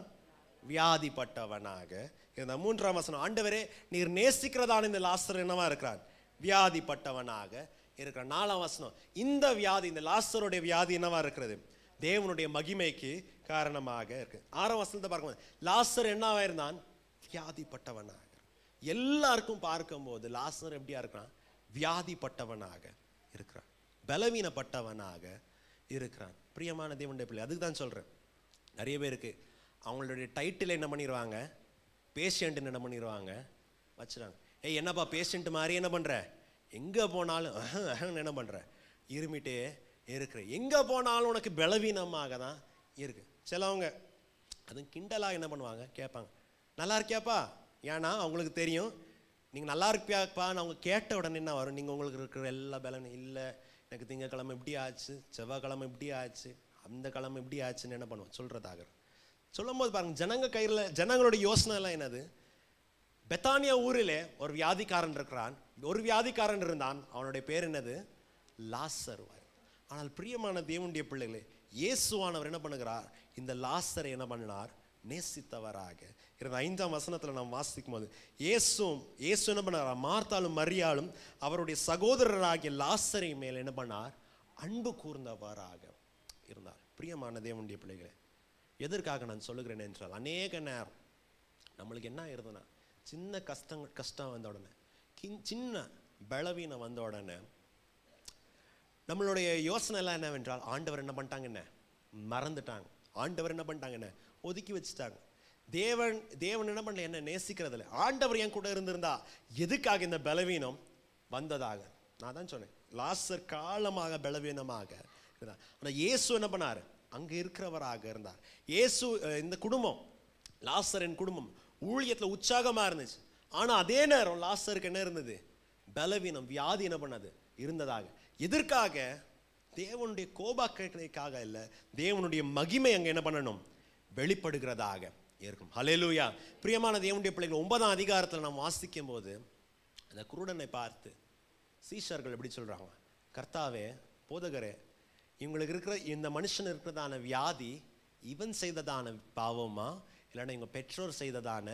வியாதிப்பட்டவனாக இருந்தான். 3ஆம் வசனம், ஆண்டவரே நீர் நேசிக்கிறதான இந்த லாசர் என்னவா இருக்கிறான்? வியாதிப்பட்டவனாக இருக்கிறான். 4ஆம் வசனம், இந்த வியாதி, இந்த லாசருடைய வியாதி என்னவா இருக்கிறது? தேவனுடைய மகிமைக்கு காரணமாக இருக்கு. 6ஆம் வசனத்தை பார்க்கும்போது லாசர் என்னவா இருந்தான்? வியாதிப்பட்டவனாக. எல்லாருக்கும் பார்க்கும்போது லாசர் எப்படியா இருக்கிறான்? வியாதிப்பட்டவனாக இருக்கிறான், பலவீனப்பட்டவனாக இருக்கிறான். பிரியமான தேவனுடைய பிள்ளை, அதுக்கு தான் சொல்றேன். நிறைய பேருக்கு அவங்களுடைய டைட்டில் என்ன பண்ணிடுவாங்க? பேஷண்ட் என்ன பண்ணிடுவாங்க? வச்சுறாங்க. ஏய் என்னப்பா பேஷண்ட் மாதிரி என்ன பண்ற? எங்க போனாலும் என்ன பண்ற? இருமிட்டே இருக்கிற. எங்க போனாலும் உனக்கு பலவீனமாக தான் இருக்கு. சிலவங்க அதுவும் கிண்டலாக என்ன பண்ணுவாங்க? கேட்பாங்க, நல்லா இருக்கியாப்பா? ஏன்னா அவங்களுக்கு தெரியும் நீங்கள் நல்லா இருப்பியாப்பா. அவங்க கேட்ட உடனே என்ன வரும்? நீங்கள் உங்களுக்கு இருக்கிற எல்லா பலனும் இல்லை, எனக்கு திங்கக்கிழமை இப்படி ஆச்சு, செவ்வாய்க்கிழமை இப்படி ஆச்சு, அந்த கிழமை இப்படி ஆச்சுன்னு என்ன பண்ணுவோம்? சொல்றதாக. சொல்லும் போது பாருங்க, ஜனங்களுடைய யோசனை எல்லாம் என்னது? பெத்தானியா ஊரிலே ஒரு வியாதிக்காரன் இருக்கிறான். ஒரு வியாதிக்காரன் இருந்தான். அவனுடைய பேர் என்னது? லாசர். ஆனால் பிரியமான தேவனுடைய பிள்ளைகளே, இயேசுவானவர் என்ன பண்ணுகிறார்? இந்த லாசரை என்ன பண்ணினார்? நேசித்தவராக. 5ஆம் வசனத்தில் நாம் வாசிக்கும் போது இயேசு என்ன பண்ணார்? மார்த்தாலும் மரியாளும் அவருடைய சகோதரராகிய லாசரை மேல் என்ன பண்ணார்? அன்பு கூர்ந்தவராக இருந்தார். பிரியமான தேவனுடைய பிள்ளைகளே, எதற்காக நான் சொல்லுகிறேன் என்றால், அநேக நேரம் நம்மளுக்கு என்ன இருந்ததுன்னா, சின்ன கஷ்டம் வந்த உடனே சின்ன பலவீனம் வந்த உடனே நம்மளுடைய யோசனை எல்லாம் என்னவென்றால், ஆண்டவர் என்ன பண்ணிட்டாங்க, என்ன மறந்துட்டாங்க. ஆண்டவர் என்ன பண்ணிட்டாங்க, என்ன ஒதுக்கி வச்சுட்டாங்க. தேவன் என்ன பண்ணல, என்ன நேசிக்கிறதில்ல. ஆண்டவர் என் கூட இருந்திருந்தா எதுக்காக இந்த பலவீனம் வந்ததாக? நான் தான் சொன்னேன், லாசர் காலமாக பலவீனமாக இருந்தார். ஆனால் இயேசு என்ன பண்ணார், அங்கே இருக்கிறவராக இருந்தார். இயேசு இந்த குடும்பம், லாசரின் குடும்பம் ஊழியத்தில் உற்சாகமாக இருந்துச்சு. ஆனால் அதே நேரம் லாசருக்கு என்ன இருந்தது, பலவீனம், வியாதி என்ன பண்ணது இருந்ததாக. எதற்காக? தேவனுடைய கோபாக்கினைக்காக இல்லை, தேவனுடைய மகிமை அங்கே என்ன பண்ணணும், வெளிப்படுகிறதாக இருக்கும். ஹல்லேலூயா. பிரியமான தேவனுடைய பிள்ளைகள், 9ஆம் அதிகாரத்தில் நாம் வாசிக்கும் போது அந்த குருடனை பார்த்து சீஷர்கள் எப்படி சொல்றாங்க, கர்த்தாவே, போதகரே, இவங்களுக்கு இருக்கிற இந்த மனுஷன் இருக்கிறதான வியாதி இவன் செய்ததான பாவமா இல்லைன்னா இவங்க பெற்றோர் செய்ததான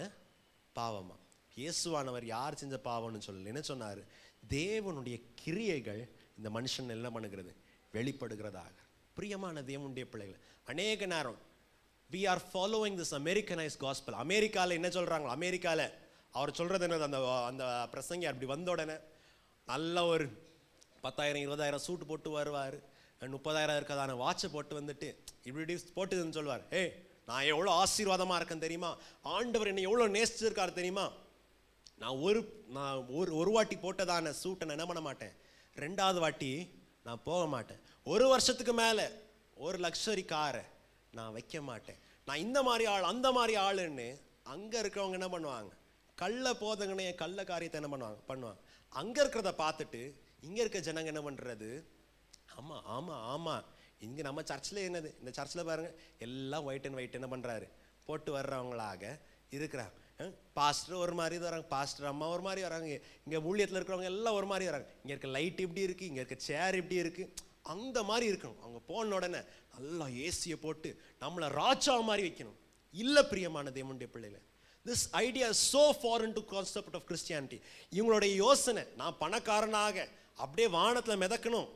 பாவமா? இயேசுவானவர் யார் செஞ்ச பாவம்னு சொல்லல, என்ன சொன்னார், தேவனுடைய கிரியைகள் இந்த மனுஷன் என்ன பண்ணுகிறது, வெளிப்படுகிறதாக. பிரியமான தேவனுடைய பிள்ளைகள், அநேக நேரம் we are following this Americanized gospel. அமெரிக்காவில் என்ன சொல்றாங்க, அமெரிக்காவில் அவர் சொல்றது என்னது, அந்த பிரசங்கி அப்படி வந்த உடனே நல்ல ஒரு 10,000 20,000 சூட்டு போட்டு வருவார், 30,000 இருக்கிறதான வாட்சை போட்டு வந்துட்டு இப்படி போட்டுதுன்னு சொல்லுவார். நான் எவ்வளோ ஆசீர்வாதமாக இருக்கேன் தெரியுமா, ஆண்டவர் என்னை எவ்வளோ நேசிச்சிருக்காரு தெரியுமா, நான் ஒரு வாட்டி போட்டதான சூட்டை நான் என்ன பண்ண மாட்டேன், 2வது வாட்டி நான் போக மாட்டேன். 1 வருஷத்துக்கு மேலே ஒரு லக்ஸரி காரை நான் வைக்க மாட்டேன். நான் இந்த மாதிரி ஆள் அந்த மாதிரி ஆளுன்னு அங்கே இருக்கிறவங்க என்ன பண்ணுவாங்க, கள்ள போதங்கனே கள்ள காரியத்தை என்ன பண்ணுவாங்க. அங்கே இருக்கிறத பார்த்துட்டு இங்கே இருக்க ஜனங்க என்ன பண்ணுறது, ஆமாம் ஆமாம் ஆமாம், இங்கே நம்ம சர்ச்சில் என்னது, இந்த சர்ச்சில் பாருங்கள் எல்லாம் ஒயிட் அண்ட் ஒயிட் என்ன பண்ணுறாரு போட்டு வர்றவங்களாக இருக்கிறாங்க. பாஸ்டர் ஒரு மாதிரி வராங்க, பாஸ்டர் அம்மா ஒரு மாதிரி வராங்க, இங்கே ஊழியத்தில் இருக்கிறவங்க எல்லாம் ஒரு மாதிரி வராங்க. இங்கே இருக்க லைட் இப்படி இருக்குது, இங்கே இருக்க சேர் இப்படி இருக்குது, அந்த மாதிரி இருக்கணும். அவங்க போன உடனே நல்லா ஏசியை போட்டு நம்மளை ராஜா மாதிரி வைக்கணும். இல்லை பிரியமான தேவனுடைய பிள்ளைகளை, this idea is so foreign to concept of Christianity. இவங்களுடைய யோசனை, நான் பணக்காரனாக அப்படியே வானத்தில் மிதக்கணும்,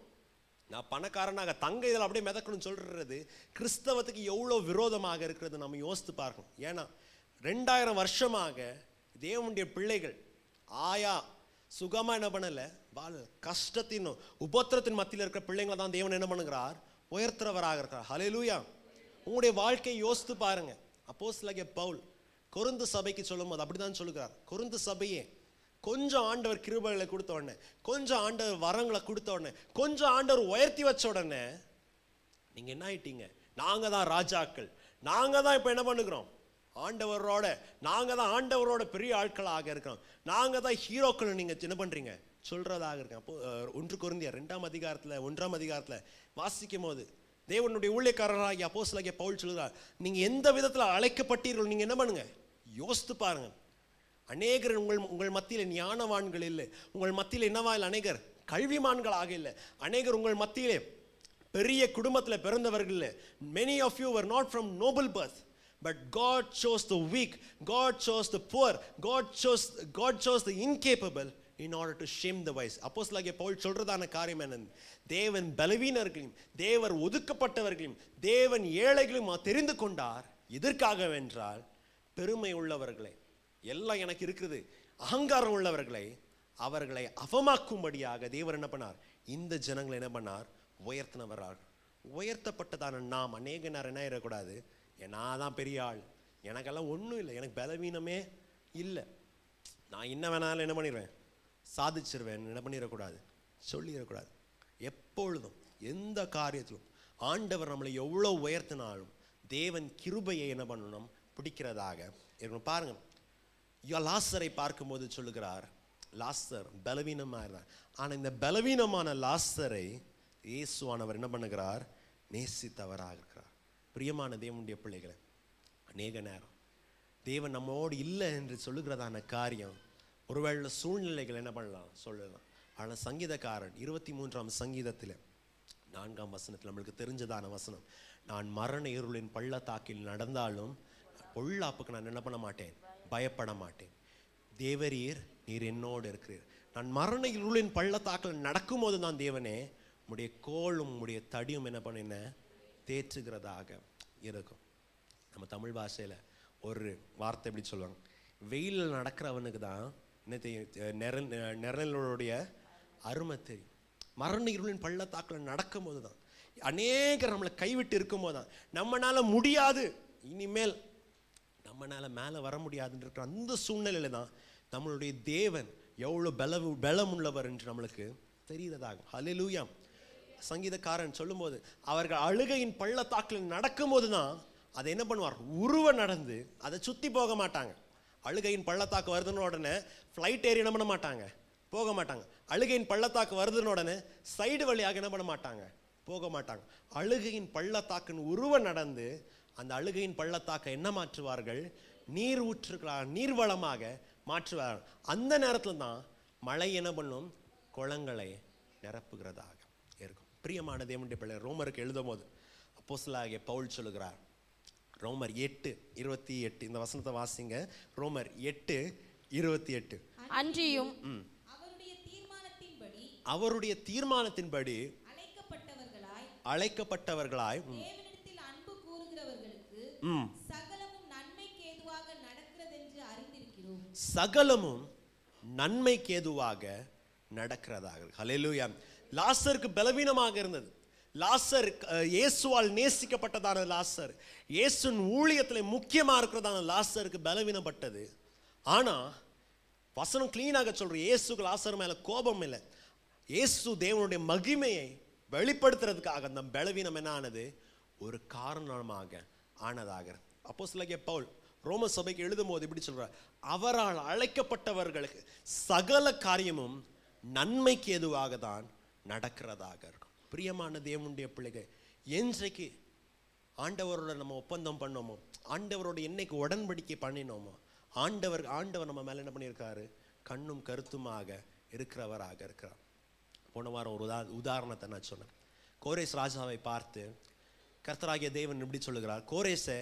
நான் பணக்காரனாக தங்க இதில் அப்படியே மிதக்கணும்னு சொல்கிறது கிறிஸ்தவத்துக்கு எவ்வளோ விரோதமாக இருக்கிறது நம்ம யோசித்து பார்க்கணும். ஏன்னா 2000 வருஷமாக தேவனுடைய பிள்ளைகள் ஆயா சுகமாக என்ன பண்ணலை, கஷ்டத்தின் உபத்திரத்தின் மத்தியில் இருக்கிற பிள்ளைங்களை தான் தேவன் என்ன பண்ணுகிறார், உயர்த்துறவராக இருக்கிறார். ஹல்லேலூயா. உங்களுடைய வாழ்க்கையை யோசித்து பாருங்க. அப்போஸ்தலனாகிய பவுல் கொரிந்து சபைக்கு சொல்லும் போது அப்படிதான் சொல்லுகிறார், கொரிந்து சபையே கொஞ்சம் ஆண்டவர் கிருபைகளை கொடுத்த உடனே, கொஞ்சம் ஆண்டவர் வரங்களை கொடுத்த உடனே, கொஞ்சம் ஆண்டவர் உயர்த்தி வச்ச உடனே நீங்க என்ன ஆயிட்டீங்க, நாங்க தான் ராஜாக்கள், நாங்க தான் இப்ப என்ன பண்ணுகிறோம், ஆண்டவரோட நாங்க தான் ஆண்டவரோட பெரிய ஆட்களாக இருக்கிறோம், நாங்க தான் ஹீரோக்கள் நீங்க என்ன பண்றீங்க சொல்றதாக இருக்கேன். அப்போ 1 கொரிந்தியர் 2ஆம் அதிகாரத்தில் 1ஆம் அதிகாரத்தில் வாசிக்கும் போது தேவனுடைய ஊழியக்காரராகிய அப்போஸ்தலனாகிய பவுல் சொல்கிறார், நீங்க எந்த விதத்தில் அழைக்கப்பட்டீர்கள் நீங்க என்ன பண்ணுங்க யோசித்து பாருங்க. அநேகர் உங்கள் மத்தியில் ஞானவான்கள் இல்லை, உங்கள் மத்தியில் என்னவா இல்லை, அநேகர் கல்விமான்களாக இல்லை, அநேகர் உங்கள் மத்தியிலே பெரிய குடும்பத்தில் பிறந்தவர்கள் இல்லை. Many of you were not from noble birth, but God chose the weak, God chose the poor, God chose the incapable in order to shame the wise. அப்போஸ்தலனாகிய பவுல் சொல்றதான காரியம் என்ன, தேவன் பலவீனர்களையும் தேவர் ஒதுக்கப்பட்டவர்களையும் தேவன் ஏழைகளையும் தெரிந்து கொண்டார். எதற்காக வென்றால் பெருமை உள்ளவர்களை, எல்லாம் எனக்கு இருக்குது அகங்காரம் உள்ளவர்களை அவர்களை அவமாக்கும்படியாக தேவர் என்ன பண்ணார், இந்த ஜனங்களை என்ன பண்ணார், உயர்த்தினவராக. உயர்த்தப்பட்டதான நாம் அநேக நேரம் என்ன ஆயிடக்கூடாது, நான் தான் பெரிய ஆள், எனக்கெல்லாம் ஒன்றும் இல்லை, எனக்கு பலவீனமே இல்லை, நான் என்ன வேணாலும் என்ன பண்ணிடுவேன் சாதிச்சிருவேன் என்ன பண்ணிடக்கூடாது, சொல்லிடக்கூடாது. எப்பொழுதும் எந்த காரியத்திலும் ஆண்டவர் நம்மளை எவ்வளோ உயர்த்தினாலும் தேவன் கிருபையை என்ன பண்ணணும் பிடிக்கிறதாக இருக்கணும். பாருங்க, லாசரை பார்க்கும்போது சொல்லுகிறார், லாசர் பலவீனமாக இருந்தார். ஆனால் இந்த பலவீனமான லாசரை இயேசுவானவர் என்ன பண்ணுகிறார், நேசித்தவராக இருக்கிறார். பிரியமான தேவனுடைய பிள்ளைகளை, அநேக நேரம் தேவன் நம்மோடு இல்லை என்று சொல்லுகிறதான காரியம் ஒருவேளை சூழ்நிலைகள் என்ன பண்ணலாம் சொல்லலாம். ஆனால் சங்கீதக்காரன் 23ஆம் சங்கீதத்தில் 4ஆம் வசனத்தில் நம்மளுக்கு தெரிஞ்சதான வசனம், நான் மரண இருளின் பள்ளத்தாக்கில் நடந்தாலும் பொல்லாப்புக்கு நான் என்ன பண்ண மாட்டேன், பயப்பட மாட்டேன், தேவரீர் நீர் என்னோடு இருக்கிறீர். நான் மரண இருளின் பள்ளத்தாக்கில் நடக்கும்போது தான் தேவனே உடைய கோலும் உடைய தடியும் என்ன பண்ணின தேற்றுகிறதாக இருக்கும். நம்ம தமிழ் பாஷையில் ஒரு வார்த்தை எப்படி சொல்லுவாங்க, வெயிலில் நடக்கிறவனுக்கு தான் என்ன தெரியும்? நிரலுடைய அருமை தெரியும். மரண இருளின் பள்ளத்தாக்கில் நடக்கும் போது தான், அநேகர் நம்மளை கைவிட்டு இருக்கும் போது தான், நம்மளால முடியாது, இனிமேல் நம்மளால மேலே வர முடியாதுன்ற இருக்கிற அந்த சூழ்நிலையில தான் நம்மளுடைய தேவன் எவ்வளோ பலம் உள்ளவர் என்று நம்மளுக்கு தெரிகிறதாகும். ஹல்லேலூயா. சங்கீதக்காரன் சொல்லும்போது, அவர்கள் அழுகையின் பள்ளத்தாக்கில் நடக்கும்போது தான் அதை என்ன பண்ணுவார்? உருவ நடந்து அதை சுற்றி போக மாட்டாங்க. அழுகையின் பள்ளத்தாக்கு வருதுன்னு உடனே ஃப்ளைட் ஏறி என்ன பண்ண மாட்டாங்க? போக மாட்டாங்க. அழுகையின் பள்ளத்தாக்கு வருதுன்னு உடனே சைடு வழியாக என்ன பண்ண மாட்டாங்க? போக மாட்டாங்க. அழுகையின் பள்ளத்தாக்குன்னு உருவ நடந்து அந்த அழுகையின் பள்ளத்தாக்கை என்ன மாற்றுவார்கள்? நீர் ஊற்றுகிறார், நீர்வளமாக மாற்றுவார்கள். அந்த நேரத்தில் தான் மழை என்ன பண்ணும்? குளங்களை நிரப்புகிறதாக இருக்கும். பிரியமான தேவனுடைய பிள்ளை, ரோமருக்கு எழுதும் போது அப்போஸ்தலனாகிய பவுல் சொல்லுகிறார், ரோமர் 8:28, இந்த வசனத்தை வாசிங்க. ரோமர் 8:28. அன்றியும் அவருடைய தீர்மானத்தின்படி அழைக்கப்பட்டவர்களாய் அன்பு கூறுகிறவர்களுக்கு சகலமும் நன்மைக்கு ஏதுவாக நடக்கிறதென்று அறிந்திருக்கிறோம். சகலமும் நன்மைக்கு ஏதுவாக நடக்கிறதாக. ஹல்லேலூயா. லாசருக்கு பலவீனமாக இருந்தது. லாசர் இயேசுவால் நேசிக்கப்பட்டதான லாசர், இயேசுவின் ஊழியத்தில் முக்கியமாக இருக்கிறதான லாசருக்கு பலவீனப்பட்டது. ஆனால் வசனம் கிளீனாக சொல்ற, இயேசுக்கு லாசர் மேலே கோபம் இல்லை. இயேசு தேவனுடைய மகிமையை வெளிப்படுத்துறதுக்காக அந்த பலவீனம் என்ன ஆனது? ஒரு காரணமாக ஆனதாக. அப்போஸ்தலனாகிய பவுல் ரோம சபைக்கு எழுதும் போது இப்படி சொல்றார், அவரால் அழைக்கப்பட்டவர்களுக்கு சகல காரியமும் நன்மைக்கு எதுவாக தான் நடக்கிறதாக இருக்கும். பிரியமான தேவனுடைய பிள்ளைகள், என்றைக்கு ஆண்டவரோட நம்ம ஒப்பந்தம் பண்ணோமோ, ஆண்டவரோட என்னைக்கு உடன்படிக்கை பண்ணினோமோ, ஆண்டவர் நம்ம மேல என்ன பண்ணியிருக்காரு? கண்ணும் கருத்துமாக இருக்கிறவராக இருக்கிறார். போன வாரம் ஒரு உதாரணத்தை நான் சொன்னேன். கோரேஸ் ராஜாவை பார்த்து கர்த்தராகிய தேவன் இப்படி சொல்லுகிறார், கோரேசே,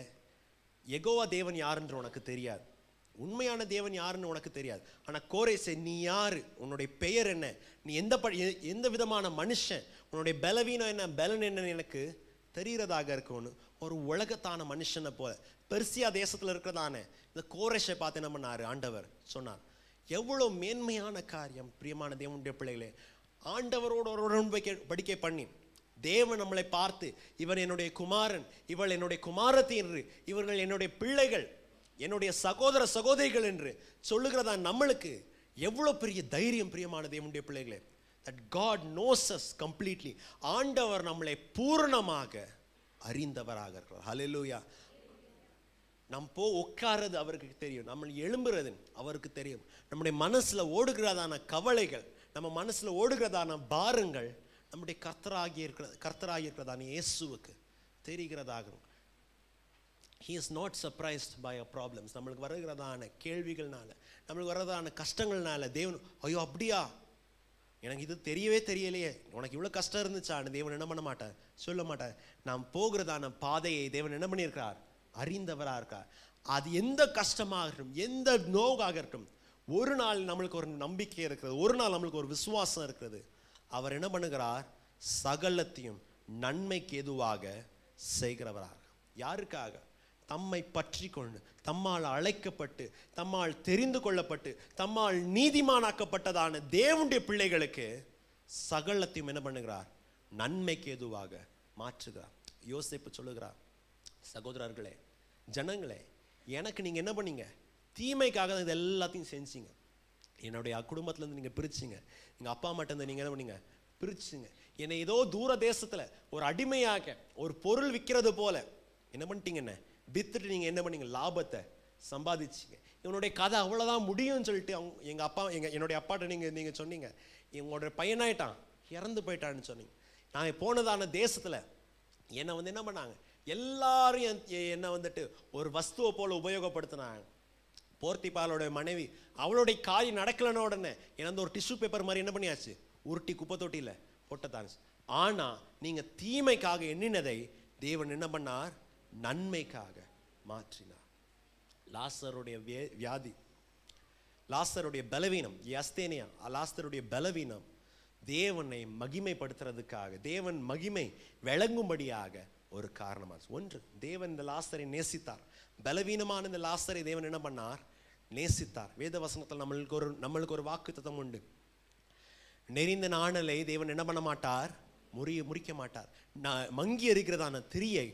யெகோவா தேவன் யாருன்னு உனக்கு தெரியாது, உண்மையான தேவன் யாருன்னு உனக்கு தெரியாது. ஆனால் கோரேசே, நீ யாரு? உன்னுடைய பெயர் என்ன? நீ எந்த விதமான மனுஷன்? உன்னுடைய பலவீனம் என்ன, பலன் என்னன்னு எனக்கு தெரிகிறதாக இருக்கும்னு ஒரு உலகத்தான மனுஷனை போல பெர்சியா தேசத்தில் இருக்கிறதானே இந்த கோரேஷை பார்த்து என்ன பண்ணாரு? ஆண்டவர் சொன்னார். எவ்வளோ மேன்மையான காரியம் பிரியமான தேவனுடைய பிள்ளைகளே. ஆண்டவரோட ஒரு உடன்படிக்கை பண்ணி தேவன் நம்மளை பார்த்து, இவர் என்னுடைய குமாரன், இவள் என்னுடைய குமாரத்தி என்று, இவர்கள் என்னுடைய பிள்ளைகள், என்னுடைய சகோதர சகோதரிகள் என்று சொல்லுகிறதா நம்மளுக்கு எவ்வளோ பெரிய தைரியம் பிரியமான தேவனுடைய பிள்ளைகளே. that God knows us completely. ஆண்டவர் நம்மளை பூரணமாக அறிந்தவராக இருக்கிறார். ஹல்லேலூயா. நம்ம உட்கார்றது அவருக்கு தெரியும், நம்ம எழும்புறது அவருக்கு தெரியும். நம்முடைய மனசுல ஓடுகிறதான கவலைகள், நம்ம மனசுல ஓடுகிறதான பாரங்கள் நம்முடைய கர்த்தராகி இருக்கிறதான இயேசுவுக்கு தெரிகிறதாகும். He is not surprised by our problems. நம்மளுக்கு வருகிறதான கேள்விகள்னால, நம்மளுக்கு வரதான கஷ்டங்கள்னால தேவன், ஐயோ அப்படியா, எனக்கு இது தெரியவே தெரியலையே, உனக்கு இவ்வளோ கஷ்டம் இருந்துச்சான்னு தேவன் என்ன பண்ண மாட்டார்? சொல்ல மாட்டார். நாம் போகிறதான பாதையை தேவன் என்ன பண்ணியிருக்கார்? அறிந்தவராக இருக்கார். அது எந்த கஷ்டமாக இருக்கட்டும், எந்த நோவாக இருக்கட்டும், ஒரு நாள் நம்மளுக்கு ஒரு நம்பிக்கை இருக்கிறது, ஒரு நாள் நம்மளுக்கு ஒரு விசுவாசம் இருக்கிறது. அவர் என்ன பண்ணுகிறார்? சகலத்தையும் நன்மைக்கு எதுவாக செய்கிறவராக. யாருக்காக? தம்மை பற்றி கொண்டு, தம்மால் அழைக்கப்பட்டு, தம்மால் தெரிந்து கொள்ளப்பட்டு, தம்மால் நீதிமானாக்கப்பட்டதான தேவனுடைய பிள்ளைகளுக்கு சகலத்தையும் என்ன பண்ணுகிறார்? நன்மைக்கு எதுவாக மாற்றுகிறார். யோசேப்பு சொல்லுகிறார், சகோதரர்களே, ஜனங்களே, எனக்கு நீங்க என்ன பண்ணீங்க? தீமைக்காக இது எல்லாத்தையும் செஞ்சீங்க. என்னுடைய குடும்பத்திலேருந்து நீங்கள் பிரிச்சிங்க, எங்கள் அப்பா அம்மாட்டேருந்து நீங்கள் என்ன பண்ணீங்க? பிரிச்சுங்க. என்னை ஏதோ தூர தேசத்தில் ஒரு அடிமையாக ஒரு பொருள் விற்கிறது போல என்ன பண்ணிட்டீங்கன்னு வித்துட்டு நீங்கள் என்ன பண்ணீங்க? லாபத்தை சம்பாதிச்சிங்க. இவனுடைய கதை அவ்வளோதான் முடியும்னு சொல்லிட்டு என்னுடைய அப்பாட்ட நீங்கள் சொன்னீங்க, இவங்களோட பையனாயிட்டான், இறந்து போயிட்டான்னு சொன்னீங்க. நான் போனதான தேசத்தில் என்னை என்ன பண்ணாங்க? எல்லாரும் என்னை வந்துட்டு ஒரு வஸ்துவை போல உபயோகப்படுத்தினாங்க. போர்த்திபாலோட மனைவி, அவளுடைய காய் நடக்கலன உடனே என்ன ஒரு டிஷ்யூ பேப்பர் மாதிரி என்ன பண்ணியாச்சு? உருட்டி குப்பை தொட்டியில் போட்டதான். ஆனா நீங்க தீமைக்காக எண்ணினதை தேவன் என்ன பண்ணார்? நன்மைக்காக மாற்றினார். லாசருடைய வியாதி, லாசருடைய பலவீனம், அஸ்தேனியா, லாசருடைய பலவீனம் தேவனை மகிமைப்படுத்துறதுக்காக, தேவன் மகிமை விளங்கும்படியாக ஒரு காரணமாக. ஒன்று, தேவன் இந்த லாசரை நேசித்தார். பலவீனமான இந்த லாசரை தேவன் என்ன பண்ணார்? நேசித்தார். வேத வசனத்தில் நம்மளுக்கு ஒரு வாக்குத்தத்தம் உண்டு. நெறிந்த நாணலை தேவன் என்ன பண்ண மாட்டார்? முறிக்க மாட்டார். மங்கி இருக்கிறதான திரியை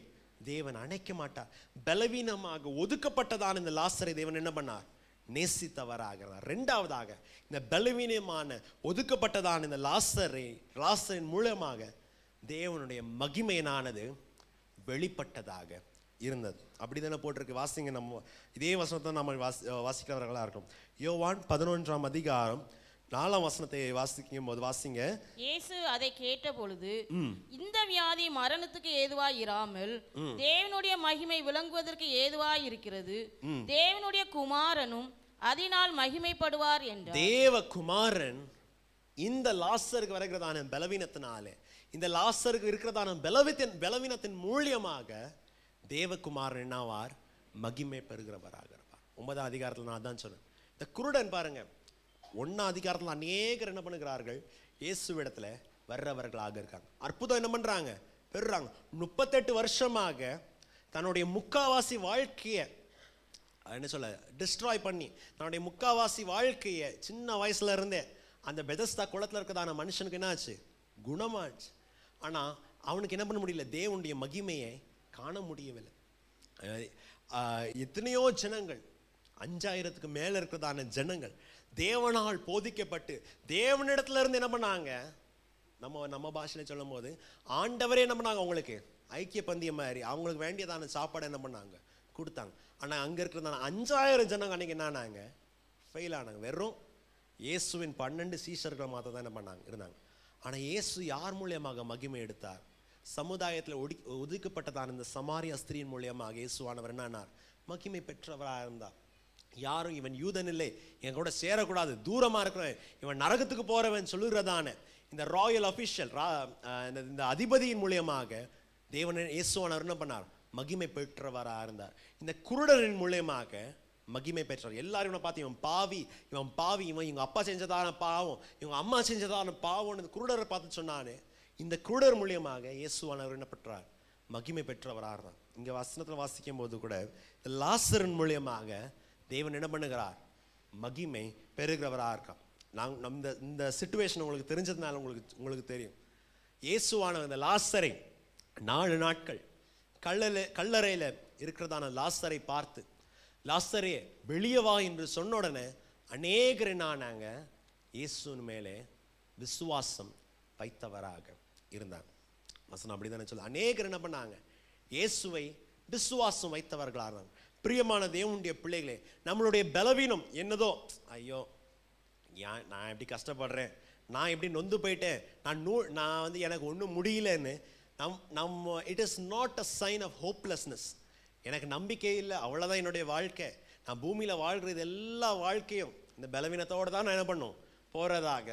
தேவன் அணைக்க மாட்டார். பலவீனமாக ஒதுக்கப்பட்டதான இந்த லாசரை தேவன் என்ன பண்ணார்? நேசித்தவராகிறார். ரெண்டாவதாக இந்த பலவீனமான ஒதுக்கப்பட்டதான இந்த லாசரின் மூலமாக தேவனுடைய மகிமையினானது வெளிப்பட்டதாக இருந்தது. அப்படிதானே போட்டிருக்கு. வாசிங்க, நம்ம இதே வசனத்தை நம்ம வாசிக்கிறவர்களா இருக்கும். யோவான் 11ஆம் அதிகாரம் 4ஆம் வசனத்தை வாசிக்கும் போது வாசிங்க. இயேசு அதை கேட்ட பொழுது, இந்த வியாதி மரணத்துக்கு ஏதுவாய் இராமல் தேவனுடைய மகிமை விளங்குவதற்கு ஏதுவாய் இருக்கிறது, தேவனுடைய குமாரனும் அதனால் மகிமைப்படுவார் என்றார். தேவகுமாரன் இந்த லாசருக்கு வருகிறதான பலவீனத்தினாலே, இந்த லாசருக்கு இருக்கிறதான பலவீனத்தின் மூலியமாக தேவகுமாரன் என்னவார்? மகிமை பெறுகிறவராக இருப்பார். 9ஆம் அதிகாரத்தில் நான் தான் சொன்னேன். இந்த குருடன் பாருங்க, 1ஆம் அதிகாரத்தில் அநேகர் என்ன பண்ணுகிறார்கள்? இயேசுவிடத்துல வர்றவர்களாக இருக்காங்க. அற்புதம் என்ன பண்றாங்க? பெறுறாங்க. 38 வருஷமாக தன்னுடைய முக்காவாசி வாழ்க்கையை என்ன சொல்ல டிஸ்ட்ராய் பண்ணி, தன்னுடைய முக்காவாசி வாழ்க்கையை சின்ன வயசுல இருந்தே அந்த பெதஸ்தா குளத்துல இருக்கிறதான மனுஷனுக்கு என்ன ஆச்சு? குணமாச்சு. ஆனா அவனுக்கு என்ன பண்ண முடியல? தேவனுடைய மகிமையை காண முடியவில்லை. எத்தனையோ ஜனங்கள், 5000க்கு மேல இருக்கிறதான ஜனங்கள் தேவனால் போதிக்கப்பட்டு தேவனிடத்துல இருந்து என்ன பண்ணாங்க? நம்ம பாஷையில சொல்லும் போது ஆண்டவரே என்ன பண்ணாங்க? அவங்களுக்கு ஐக்கிய பந்தியம் மாதிரி அவங்களுக்கு வேண்டியதான சாப்பாடு என்ன பண்ணாங்க? கொடுத்தாங்க. ஆனா அங்க இருக்கிறதான 5000 ஜனங்க அன்னைக்கு என்னானாங்க? ஃபெயில் ஆனாங்க. வெறும் இயேசுவின் 12 சீஷர்கள் மாத்திரம் தான் என்ன பண்ணாங்க? இருந்தாங்க. ஆனா இயேசு யார் மூலியமாக மகிமை எடுத்தார்? சமுதாயத்தில் ஒதுக்கப்பட்டதான இந்த சமாரிய ஸ்திரீயின் மூலியமாக இயேசுவானவர் என்னானார்? மகிமை பெற்றவராக இருந்தார். யாரும் இவன் யூதன் இல்லை, என் கூட சேரக்கூடாது, தூரமா இருக்கிறவன், இவன் நரகத்துக்கு போறவன் சொல்லுகிறதான இந்த ராயல் அபிஷியல், இந்த அதிபதியின் மூலியமாக தேவன் இயேசுவானவர் என்ன பண்ணார்? மகிமை பெற்றவராக இருந்தார். இந்த குருடரின் மூலியமாக மகிமை பெற்றார். எல்லாரும் இவனை பார்த்து இவன் பாவி, இவங்க அப்பா செஞ்சதான பாவம், இவங்க அம்மா செஞ்சதான பாவம் இந்த குருடரை பார்த்து சொன்னானே, இந்த குருடர் மூலியமாக இயேசுவானவர் என்ன பெற்றார்? மகிமை பெற்றவராக இருந்தார். இங்க வசனத்தில் வாசிக்கும் போது கூட லாசரின் மூலியமாக தேவன் என்ன பண்ணுகிறார்? மகிமை பெறுகிறவராக இருக்கார். இந்த சிச்சுவேஷன் உங்களுக்கு தெரிஞ்சதுனால உங்களுக்கு தெரியும். இயேசுவானவர் இந்த லாசரை 4 நாட்கள் கல்லறையில இருக்கிறதான லாசரை பார்த்து, லாசரே வெளியே வா என்று சொன்ன உடனே அநேகர் என்னானாங்க? இயேசுவின் மேலே விசுவாசம் வைத்தவராக இருந்தாங்க. வசனம் அப்படிதானே சொல்ல. அநேகர் என்ன பண்ணாங்க? இயேசுவை விசுவாசம் வைத்தவர்களாக இருந்தாங்க. பிரியமான தேவனுடைய பிள்ளைகளே, நம்மளுடைய பலவீனம் என்னதோ, ஐயோ நான் எப்படி கஷ்டப்படுறேன், நான் எப்படி நொந்து போயிட்டேன், நான் எனக்கு ஒன்றும் முடியலன்னு நம்ம it is not a sign of hopelessness. எனக்கு நம்பிக்கை இல்லை, அவ்வளோதான் என்னுடைய வாழ்க்கை, நான் பூமியில் வாழ்கிறது எல்லா வாழ்க்கையும் இந்த பலவீனத்தோடு தான் நான் என்ன பண்ணும் போகிறதாக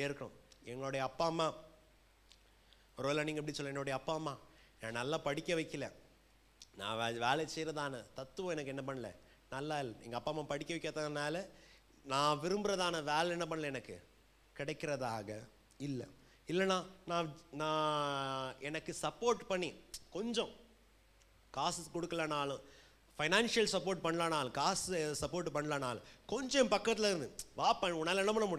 இருக்கணும். எங்களுடைய அப்பா அம்மா, ஒருவேளை நீங்கள் எப்படி சொல்ல, என்னுடைய அப்பா அம்மா நான் நல்லா படிக்க வைக்கல, நான் வேலை செய்கிறதான தத்துவம் எனக்கு என்ன பண்ணல, நல்லா இல்லை. எங்கள் அப்பா அம்மா படிக்க வைக்காததுனால நான் விரும்புகிறதான வேலை என்ன பண்ணல, எனக்கு கிடைக்கிறதாக இல்லை. இல்லைனா நான் எனக்கு சப்போர்ட் பண்ணி கொஞ்சம் காசு கொடுக்கலனாலும், ஃபைனான்ஷியல் சப்போர்ட் பண்ணலனாலும், காசு சப்போர்ட் பண்ணலனாலும் கொஞ்சம் பக்கத்தில் இருந்து வா, உன்னால் என்ன பண்ண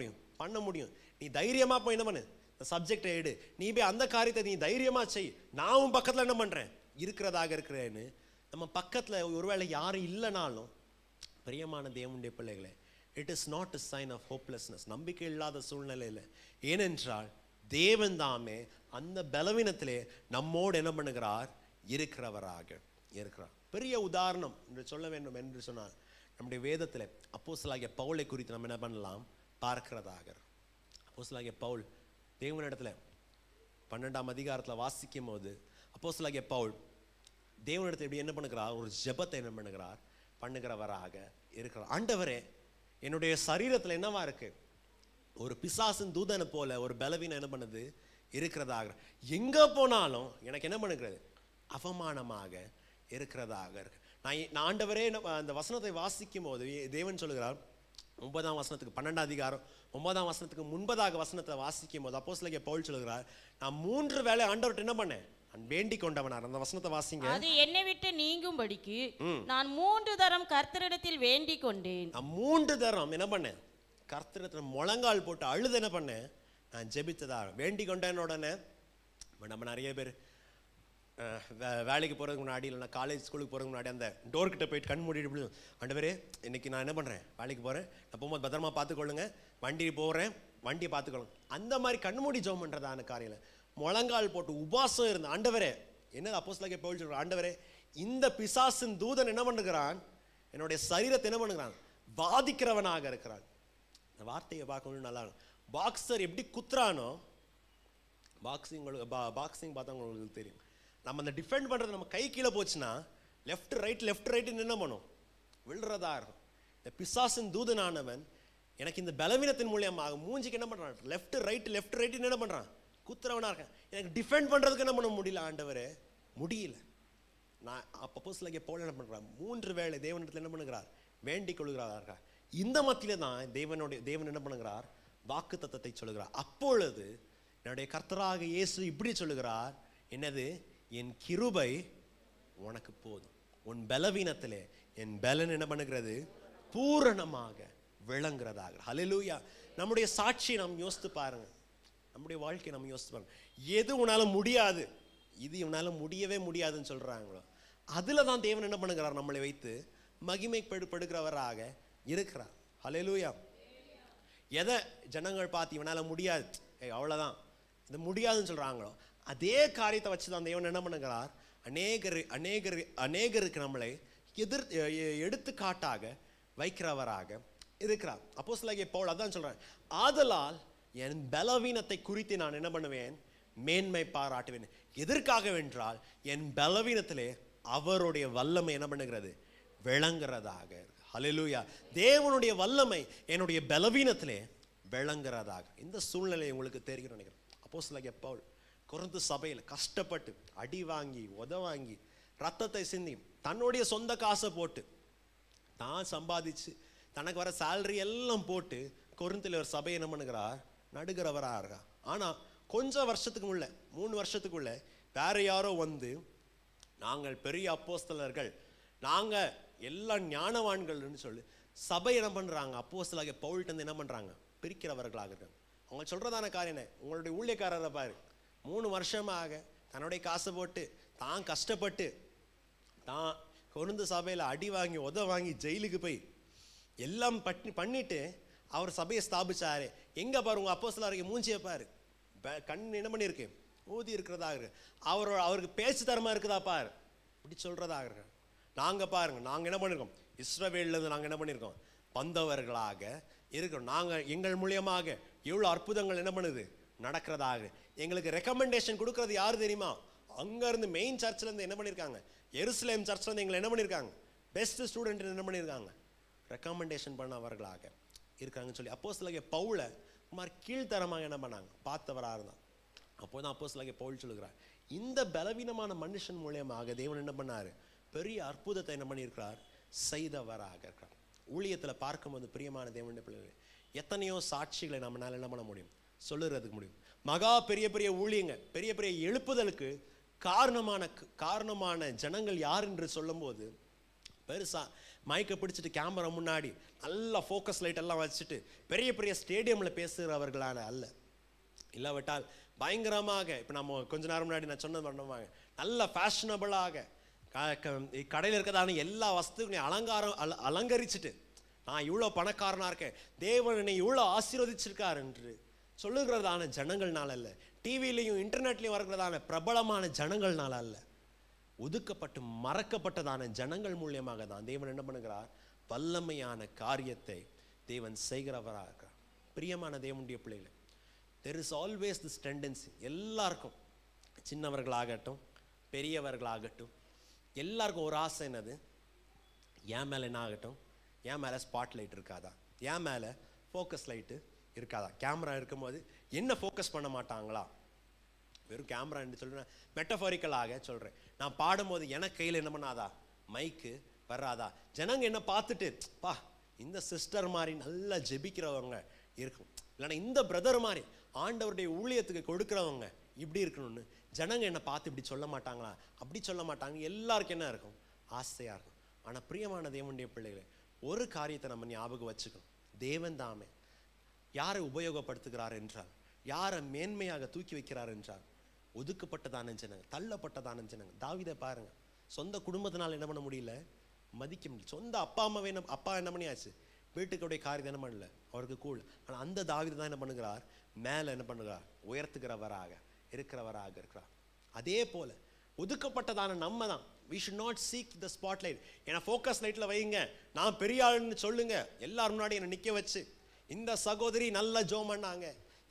முடியும், நீ தைரியமாக போய் என்ன பண்ணு, இந்த சப்ஜெக்டை எடு, நீ போய் அந்த காரியத்தை நீ தைரியமாக செய், நான் உன் பக்கத்தில் என்ன பண்ணுறேன் இருக்கிறதாக இருக்கிறேன்னு நம்ம பக்கத்தில் ஒருவேளை யாரும் இல்லைனாலும், பிரியமான தேவனுடைய பிள்ளைகளே, it is not a sign of hopelessness, நம்பிக்கை இல்லாத சூழ்நிலையில். ஏனென்றால் தேவன் தாமே அந்த பலவீனத்திலே நம்மோடு என்ன பண்ணுகிறார்? இருக்கிறவராக இருக்கிறார். பெரிய உதாரணம் என்று சொல்ல வேண்டும் என்று சொன்னால், நம்முடைய வேதத்தில் அப்போஸ்தலனாகிய பவுலை குறித்து நம்ம என்ன பண்ணலாம்? பார்க்கிறதாக. அப்போஸ்தலனாகிய பவுல் தேவனிடத்துல 12ஆம் அதிகாரத்தில் வாசிக்கும் போது அப்போஸ்தலனாகிய பவுல் தேவனிடத்தில் எப்படி என்ன பண்ணுகிறார்? ஒரு ஜெபத்தை என்ன பண்ணுகிறவராக இருக்கிறார். ஆண்டவரே, என்னுடைய சரீரத்தில் என்னவா இருக்கு? ஒரு பிசாசின் தூதனை போல ஒரு பலவீனம் என்ன பண்ணுது? இருக்கிறதாக. எங்க போனாலும் எனக்கு என்ன பண்ணுகிறது? அவமானமாக இருக்கிறதாக இருக்கு. நான் ஆண்டவரே அந்த வசனத்தை வாசிக்கும் போது தேவன் சொல்லுகிறார், 9ஆம் வசனத்துக்கு 12ஆம் அதிகாரம் 9ஆம் வசனத்துக்கு முன்பதாக வசனத்தை வாசிக்கும் போது அப்போஸ்தலனாகிய பவுல் சொல்லுகிறார், நான் 3 வேளை ஆண்டவர்கிட்ட என்ன பண்ணேன்? வேண்டிக் கொண்டவனார். அந்த வசனத்தை வாசிங்க. அது என்னை விட்டு நீங்கும்படிக்கு நான் 3 தரம் கர்த்தரிடத்தில் வேண்டிக் கொண்டேன். நான் 3 தரம் என்ன பண்ணேன்? கர்த்தரிடத்தில் முழங்கால் போட்டு அழுது என்ன பண்ணேன்? நான் ஜெபித்ததா வேண்டிக் கொண்டேன். உடனே நம்ம நிறைய பேர் வேலைக்கு போகிறதுக்கு முன்னாடி இல்லைன்னா காலேஜ் ஸ்கூலுக்கு போகிறதுக்கு முன்னாடி அந்த டோர்கிட்ட போயிட்டு கண் மூடிட்டு, ஆண்டவரே இன்னைக்கு நான் என்ன பண்ணுறேன், வேலைக்கு போகிறேன், நான் போகும்போது பத்திரமா பார்த்துக்கொள்ளுங்க, வண்டி போகிறேன், வண்டியை பார்த்துக்கொள்ளுங்க. அந்த மாதிரி கண்மூடி ஜெபம் பண்ணுறதான காரியம். முழங்கால் போட்டு உபாசம் இருந்த ஆண்டவரே, என்ன அப்போஸ்தலனாகிய பவுல் சொல்றார், ஆண்டவரே இந்த பிசாசின் தூதன் என்ன பண்ணுகிறான், என்னுடைய சரீரத்தை என்ன பண்ணுகிறான், வாதிக்கிறவனாக இருக்கிறான். இந்த வார்த்தையை பார்க்கணும். நல்லா பாக்ஸர் எப்படி குத்துறானோ, பாக்ஸிங் பார்த்தவங்க உங்களுக்கு தெரியும். நம்ம அந்த டிஃபெண்ட் பண்ணுறது நம்ம கை கீழே போச்சுன்னா லெஃப்ட் ரைட்டுன்னு என்ன பண்ணும், விழுறதா இருக்கும். இந்த பிசாசின் தூதனானவன் எனக்கு இந்த பலவீனத்தின் மூலியமாக மூஞ்சிக்கு என்ன பண்ணுறான், லெஃப்ட் ரைட்டுன்னு என்ன பண்ணுறான், குத்துறவனா இருக்கேன். எனக்கு டிஃபெண்ட் பண்ணுறதுக்கு என்ன பண்ண முடியல ஆண்டவரே, முடியல. நான் அப்போஸ்தலனாகிய பவுல் என்ன பண்ணுறான், 3 வேளை தேவனிடத்தில் என்ன பண்ணுகிறார், வேண்டிக் கொள்கிறார்கள். இந்த மத்தியில தான் தேவன் என்ன பண்ணுகிறார், வாக்கு தத்தத்தை சொல்லுகிறார். அப்பொழுது என்னுடைய கர்த்தராக இயேசு இப்படி சொல்லுகிறார், என்னது, என் கிருபை உனக்கு போதும், உன் பலவீனத்திலே என் பலன் என்ன பண்ணுகிறது, பூரணமாக விளங்குறதாக. ஹல்லேலூயா. நம்முடைய சாட்சி நாம் யோசித்து பாருங்க, நம்முடைய வாழ்க்கையை நம்ம யோசித்து பாருங்க. எது உன்னால முடியாது, இது உன்னால முடியவே முடியாதுன்னு சொல்றாங்களோ, அதுல தான் தேவன் என்ன பண்ணுகிறார், நம்மளை வைத்து மகிமைப்படுகிறவராக இருக்கிறார். ஹல்லேலூயா. எதை ஜனங்கள் பார்த்து இவனால முடியாது, அவ்வளவுதான் இது முடியாதுன்னு சொல்றாங்களோ, அதே காரியத்தை வச்சு தான் தேவன் என்ன பண்ணுகிறார், அநேகருக்கு நம்மளை எடுத்துக்காட்டாக வைக்கிறவராக இருக்கிறார். அப்போஸ்தலனாகிய பவுல் அதான் சொல்றார், ஆதலால் என் பலவீனத்தை குறித்து நான் என்ன பண்ணுவேன், மேன்மை பாராட்டுவேன். எதற்காக வென்றால் என் பலவீனத்திலே அவருடைய வல்லமை என்ன பண்ணுகிறது, விளங்குறதாக. ஹல்லேலூயா. தேவனுடைய வல்லமை என்னுடைய பலவீனத்திலே விளங்குறதாக. இந்த சூழ்நிலை உங்களுக்கு தெரியும் நினைக்கிறேன். அப்போஸ்தலனாகிய பவுல் கொரிந்து சபையில் கஷ்டப்பட்டு அடி வாங்கி உதவாங்கி ரத்தத்தை சிந்தி தன்னுடைய சொந்த காசை போட்டு தான் சம்பாதிச்சு தனக்கு வர சேலரி எல்லாம் போட்டு கொரிந்தில் ஒரு சபையை என்ன பண்ணுகிறார், நடுகிறவராக இருக்கா. ஆனால் கொஞ்சம் வருஷத்துக்கு உள்ள 3 வருஷத்துக்குள்ள வேற யாரோ வந்து, நாங்கள் பெரிய அப்போஸ்தலர்கள், நாங்கள் எல்லாம் ஞானவான்கள்னு சொல்லி சபை என்ன பண்ணுறாங்க, அப்போஸ்தலனாகிய பவுல்கிட்ட என்ன பண்ணுறாங்க, பிரிக்கிறவர்களாக இருக்காங்க. அவங்க சொல்கிறதான காரியம் என்ன, உங்களுடைய ஊழியக்காரரை பாரு, 3 வருஷமாக தன்னுடைய காசை போட்டு தான் கஷ்டப்பட்டு தான் கொரிந்து சபையில் அடி வாங்கி உத வாங்கி ஜெயிலுக்கு போய் எல்லாம் பண்ணிட்டு அவர் சபையை ஸ்தாபிச்சாரு. எங்கே பாரு உங்கள் அப்போஸ்தலனாகிய மூஞ்சியை பாரு, கண் என்ன பண்ணியிருக்கு, ஊதி இருக்கிறதா இருக்கு, அவருக்கு பேச்சு தரமா இருக்குதா பாரு, இப்படி சொல்கிறதாக இருக்கு. நாங்கள் பாருங்க, நாங்கள் என்ன பண்ணியிருக்கோம், இஸ்ரவேல்லேருந்து நாங்கள் என்ன பண்ணியிருக்கோம், வந்தவர்களாக இருக்கிறோம். நாங்கள் எங்கள் மூலியமாக எவ்வளோ அற்புதங்கள் என்ன பண்ணுது நடக்கிறதாக. எங்களுக்கு ரெக்கமெண்டேஷன் கொடுக்கறது யாரு தெரியுமா, அங்கேருந்து மெயின் சர்ச்சிலேருந்து என்ன பண்ணியிருக்காங்க, எருசலேம் சர்ச்சிலேருந்து எங்களை என்ன பண்ணியிருக்காங்க, பெஸ்ட் ஸ்டூடெண்ட் என்ன பண்ணியிருக்காங்க, ரெக்கமெண்டேஷன் பண்ணவர்களாக இருக்காங்கன்னு சொல்லி அப்போஸ்தலனாகிய பவுலை மாதிரி கீழ்த்தரமாக என்ன பண்ணாங்க, பார்த்தவராக இருந்தான். அப்போ தான் அப்போஸ்தலனாகிய பவுல் சொல்லுகிறார், இந்த பலவீனமான மனுஷன் மூலியமாக தேவன் என்ன பண்ணார், பெரிய அற்புதத்தை என்ன பண்ணியிருக்கிறார், செய்தவராக இருக்கிறார். ஊழியத்தில் பார்க்கும்போது பிரியமான தேவனுடைய பிள்ளைகள், எத்தனையோ சாட்சிகளை நம்மளால என்ன பண்ண முடியும், சொல்லுறதுக்கு முடியும். மகா பெரிய பெரிய ஊழியங்க, பெரிய பெரிய எழுப்புதலுக்கு காரணமான ஜனங்கள் யார் என்று சொல்லும்போது, பெருசா மைக்கை பிடிச்சிட்டு கேமரா முன்னாடி நல்லா ஃபோக்கஸ் லைட் எல்லாம் வச்சுட்டு பெரிய பெரிய ஸ்டேடியமில் பேசுகிறவர்களான அல்ல, இல்லாவிட்டால் பயங்கரமாக இப்போ நம்ம கொஞ்ச நேரம் முன்னாடி நான் சொன்னது பண்ணுவாங்க, நல்ல ஃபேஷனபிளாக கடையில் இருக்கிறதான எல்லா வஸ்துக்களையும் அலங்கரிச்சுட்டு நான் இவ்வளோ பணக்காரனாக இருக்கேன், தேவன் என்னை இவ்வளோ ஆசீர்வதிச்சிருக்கார் என்று சொல்லுகிறதான ஜனங்கள்னால அல்ல, டிவிலையும் இன்டர்நெட்லையும் வருகிறதான பிரபலமான ஜனங்கள்னால அல்ல, ஒதுக்கப்பட்டு மறக்கப்பட்டதான ஜனங்கள் மூலியமாக தான் தேவன் என்ன பண்ணுகிறார், வல்லமையான காரியத்தை தேவன் செய்கிறவராக இருக்கிறார். பிரியமான தேவனுடைய பிள்ளைகளை, there is always this tendency, எல்லாருக்கும் சின்னவர்களாகட்டும் பெரியவர்களாகட்டும் எல்லாருக்கும் ஒரு ஆசை, என்னது, என் மேலே என்ன ஆகட்டும், என் மேலே ஸ்பாட் லைட் இருக்காதா, என் மேலே ஃபோக்கஸ் லைட்டு இருக்காதா. கேமரா இருக்கும்போது என்ன ஃபோக்கஸ் பண்ண மாட்டாங்களா, வெறும் கேமரா என்று சொல்கிறேன், மெட்டஃபாரிக்கலாக சொல்கிறேன். நான் பாடும்போது எனக்கு கையில் என்ன பண்ணாதா, மைக்கு வராதா, ஜனங்க என்ன பார்த்துட்டு, பா இந்த சிஸ்டர் மாதிரி நல்லா ஜெபிக்கிறவங்க இருக்கும், இல்லைன்னா இந்த பிரதர் மாதிரி ஆண்டவருடைய ஊழியத்துக்கு கொடுக்குறவங்க இப்படி இருக்கணும்னு ஜனங்க என்னை பார்த்து இப்படி சொல்ல மாட்டாங்களா, அப்படி சொல்ல மாட்டாங்க, எல்லாருக்கும் என்ன இருக்கும், ஆசையாக இருக்கும். ஆனால் பிரியமான தேவனுடைய பிள்ளைகளே, ஒரு காரியத்தை நம்ம ஞாபகம் வச்சுக்கணும். தேவன் தாமே யாரை உபயோகப்படுத்துகிறார் என்றால், யாரை மேன்மையாக தூக்கி வைக்கிறார் என்றால், ஒதுக்கப்பட்டதான ஜனங்க, தள்ளப்பட்டதான ஜனங்க. தாவீதை பாருங்க, சொந்த குடும்பத்தினால் என்ன பண்ண முடியல, மதிக்க முடியல. சொந்த அப்பா என்ன பண்ணியாச்சு, வீட்டுக்குடைய காரியத்தை என்ன பண்ணல, அவருக்கு கூழ். ஆனால் அந்த தாவீது தான் என்ன பண்ணுகிறார், மேலே என்ன பண்ணுகிறார், உயர்த்துகிறவராக இருக்கிறார். அதே போல ஒதுக்கப்பட்டதான நம்ம தான், we should not seek the spotlight. ஏன்னா ஃபோக்கஸ் லைட்டில் வைங்க, நான் பெரிய ஆளுன்னு சொல்லுங்க, எல்லாரும் முன்னாடி என்னை நிற்க வச்சு, இந்த சகோதரி நல்லா ஜோம் பண்ணாங்க,